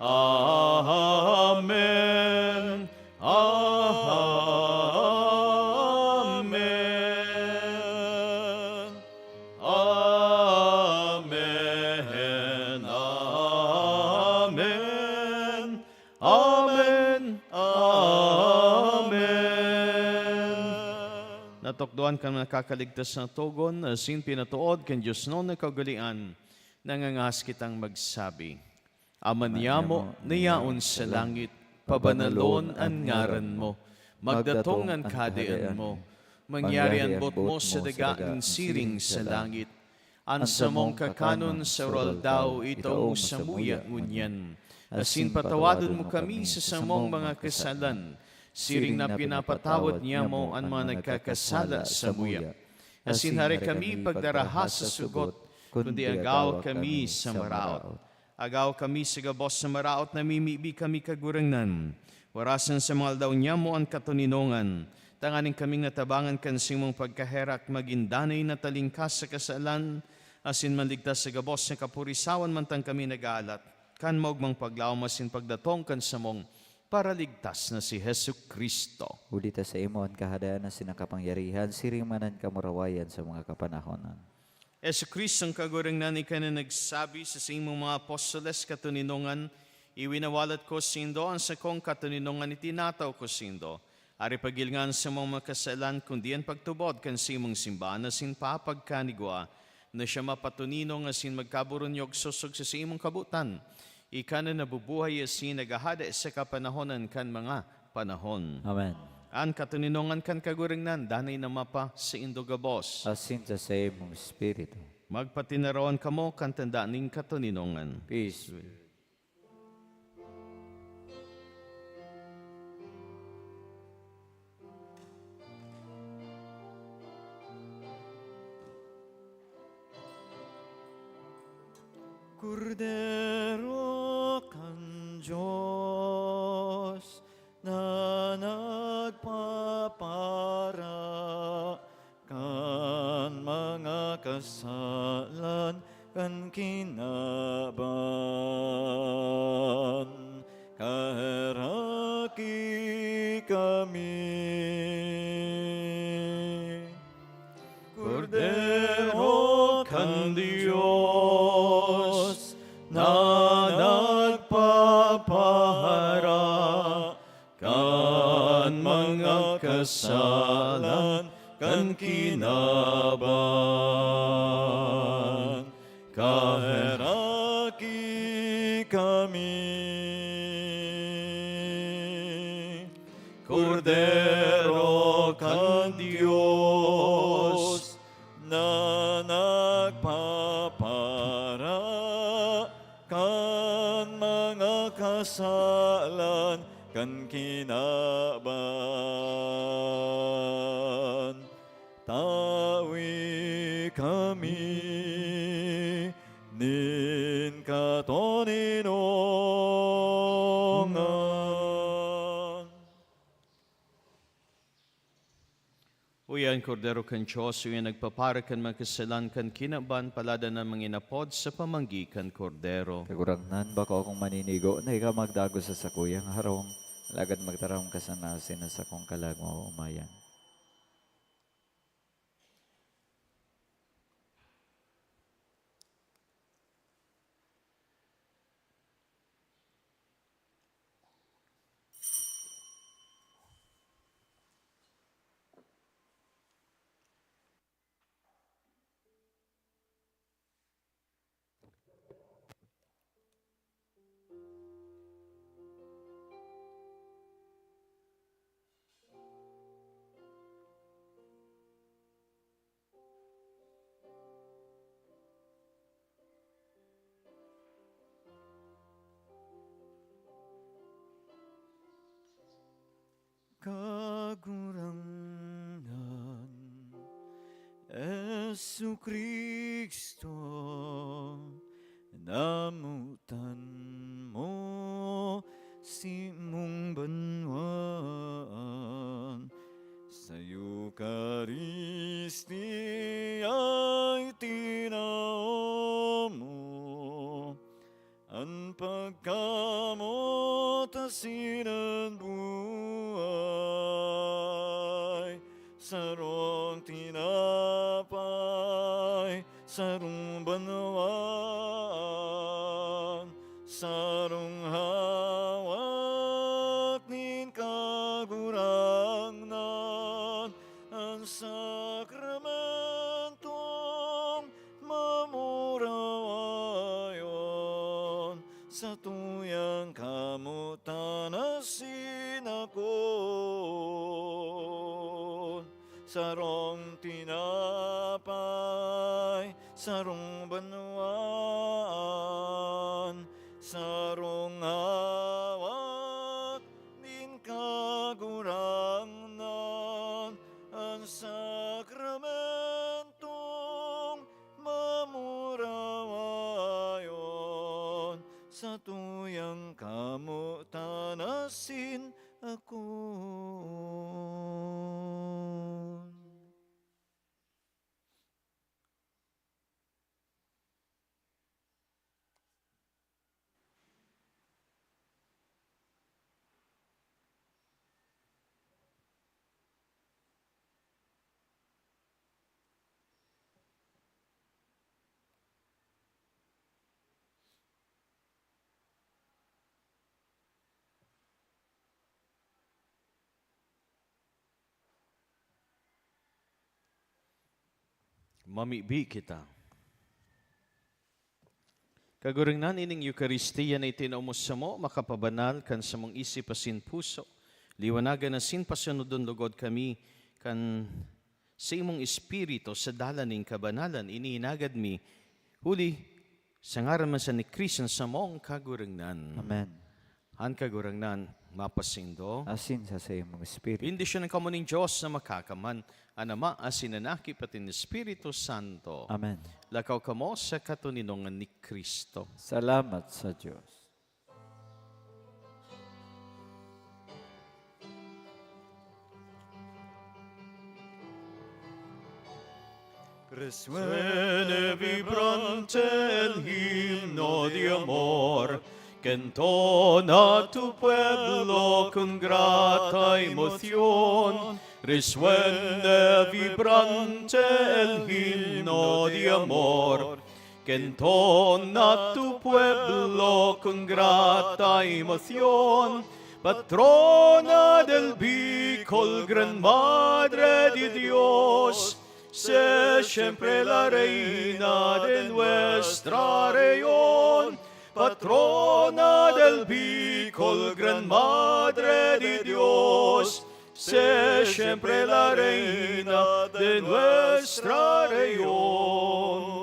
Amen. Amen. Amen. Amen. Amen. Amen. Natukduan kang nakakaligtas na tugon, asin pinatuod kan Diyos noon na kagalian, nangangas kitang magsabi, Amanyamo niyaon sa langit, pabanalon ang ngaran mo, magdatong ang kadean mo, mangyari ang bot mo sa dagaan siring sa langit, ang samong kakanon sa oral daw ito sa muya ngunyan, asin patawadon mo kami sa samong mga kasalan, siring na pinapatawad niya mo ang mga nagkakasala sa muya, asin hari kami pagdaraha sa sugot, kundi agaw kami sa maraot. Agaw kami sa gabos sa maraot na mimibi kami kagurangnan. Warasan sa mga aldaw niya mo ang katuninongan. Tanganing kaming natabangan kan simong pagkaherak magindanay na talingkas sa kasalan, asin manligtas sa gabos na kapurisawan mantang kami nag-aalat. Kan maugmang paglawam asin pagdatong kan samong para ligtas na si Hesu Kristo. Ulita sa imo ang kahadaan na sinakapangyarihan, sirimanan kamurawayan sa mga kapanahonan. Yesu Kristo ang kagurangnan ika na nagsabi sa imong mga apostoles katuninongan, iwinawalat ko sindo ang sa kong katuninongan itinataw ko sindo. Ari pagilngan sa mga makasalan kundi ang pagtubod kan simong simbahan na sinpapagkanigwa na siya mapatuninong asin magkaburunyog susog sa imong kabutan. Ika na nabubuhay asin nagahada sa kapanahonan kan mga panahon. Amen. An katuninongan kan kagurangnan, danay na mapa sa indogabos. Asin sa imong Espiritu. Magpatinarawan kamo kan tandaaning katuninongan. Peace. Kordero kan Diyos na nagpapara kan mga kasalan kan kinaban. Kaharaki kami mga kasalan kan kinabang. Kaheraki kami, Kordero kan Diyos, na nagpapara kan mga kasalan kan kinaban. Tawi kami nin katoninongan. Uyan, Kordero kan Diyos, uyan nagpapara kan mga kasalan kan kinaban, palada na mga inapod sa pamanggi kan Kordero. Kagurangnan bako akong maninigo na ikaw magdago sa sakuyang harong. Lagad magtaram ka sa nasin na sa kong kalagmo umayan. Kagurangan, Yesu Kristo, namutan mo si mong banwan, sa Eucharisti ay tinao mo, ang pagkamot asinan buhay, sarong tinapay, sarong banwan, sarong hawak nin kagurangnan, ang sakramentong mamurawayon, sa tuyang kamutan asin akon, sarong tinapay, sarong banwan, sarong hawak din kagurangnan, ang sakramentong mamurawayon, sa tuyang kamutan asin akon. Mamibi kita. Kagurangnan ining Eucharistia na itinumos sa mo, makapabanal kan sa mong isip asin puso. Liwanagan na sin pasunodon lugod kami kan sa imong espiritu sa dalaning kabanalan. Iniinagad mi, huli, sa ngaran man sa ni Kristo sa mong kagurangnan. Amen. Han kagurangnan, mapasindo. Asin sa imong espiritu. Bendisyon ng kamuning Diyos na makakaman, anama asin nanaki pati ni Espiritu Santo. Amen. Lakaw kamo sa katuninongan ni Kristo. Salamat sa Diyos. Resuene vibrante el himno de amor que entona tu pueblo con grata emoción. Resuene vibrante el himno de amor que entona tu pueblo con grata emoción. patrona del Bicol, Gran Madre de Dios, sé siempre la reina de nuestra región, patrona del Bicol, Gran Madre de Dios, sé siempre la reina de nuestra región.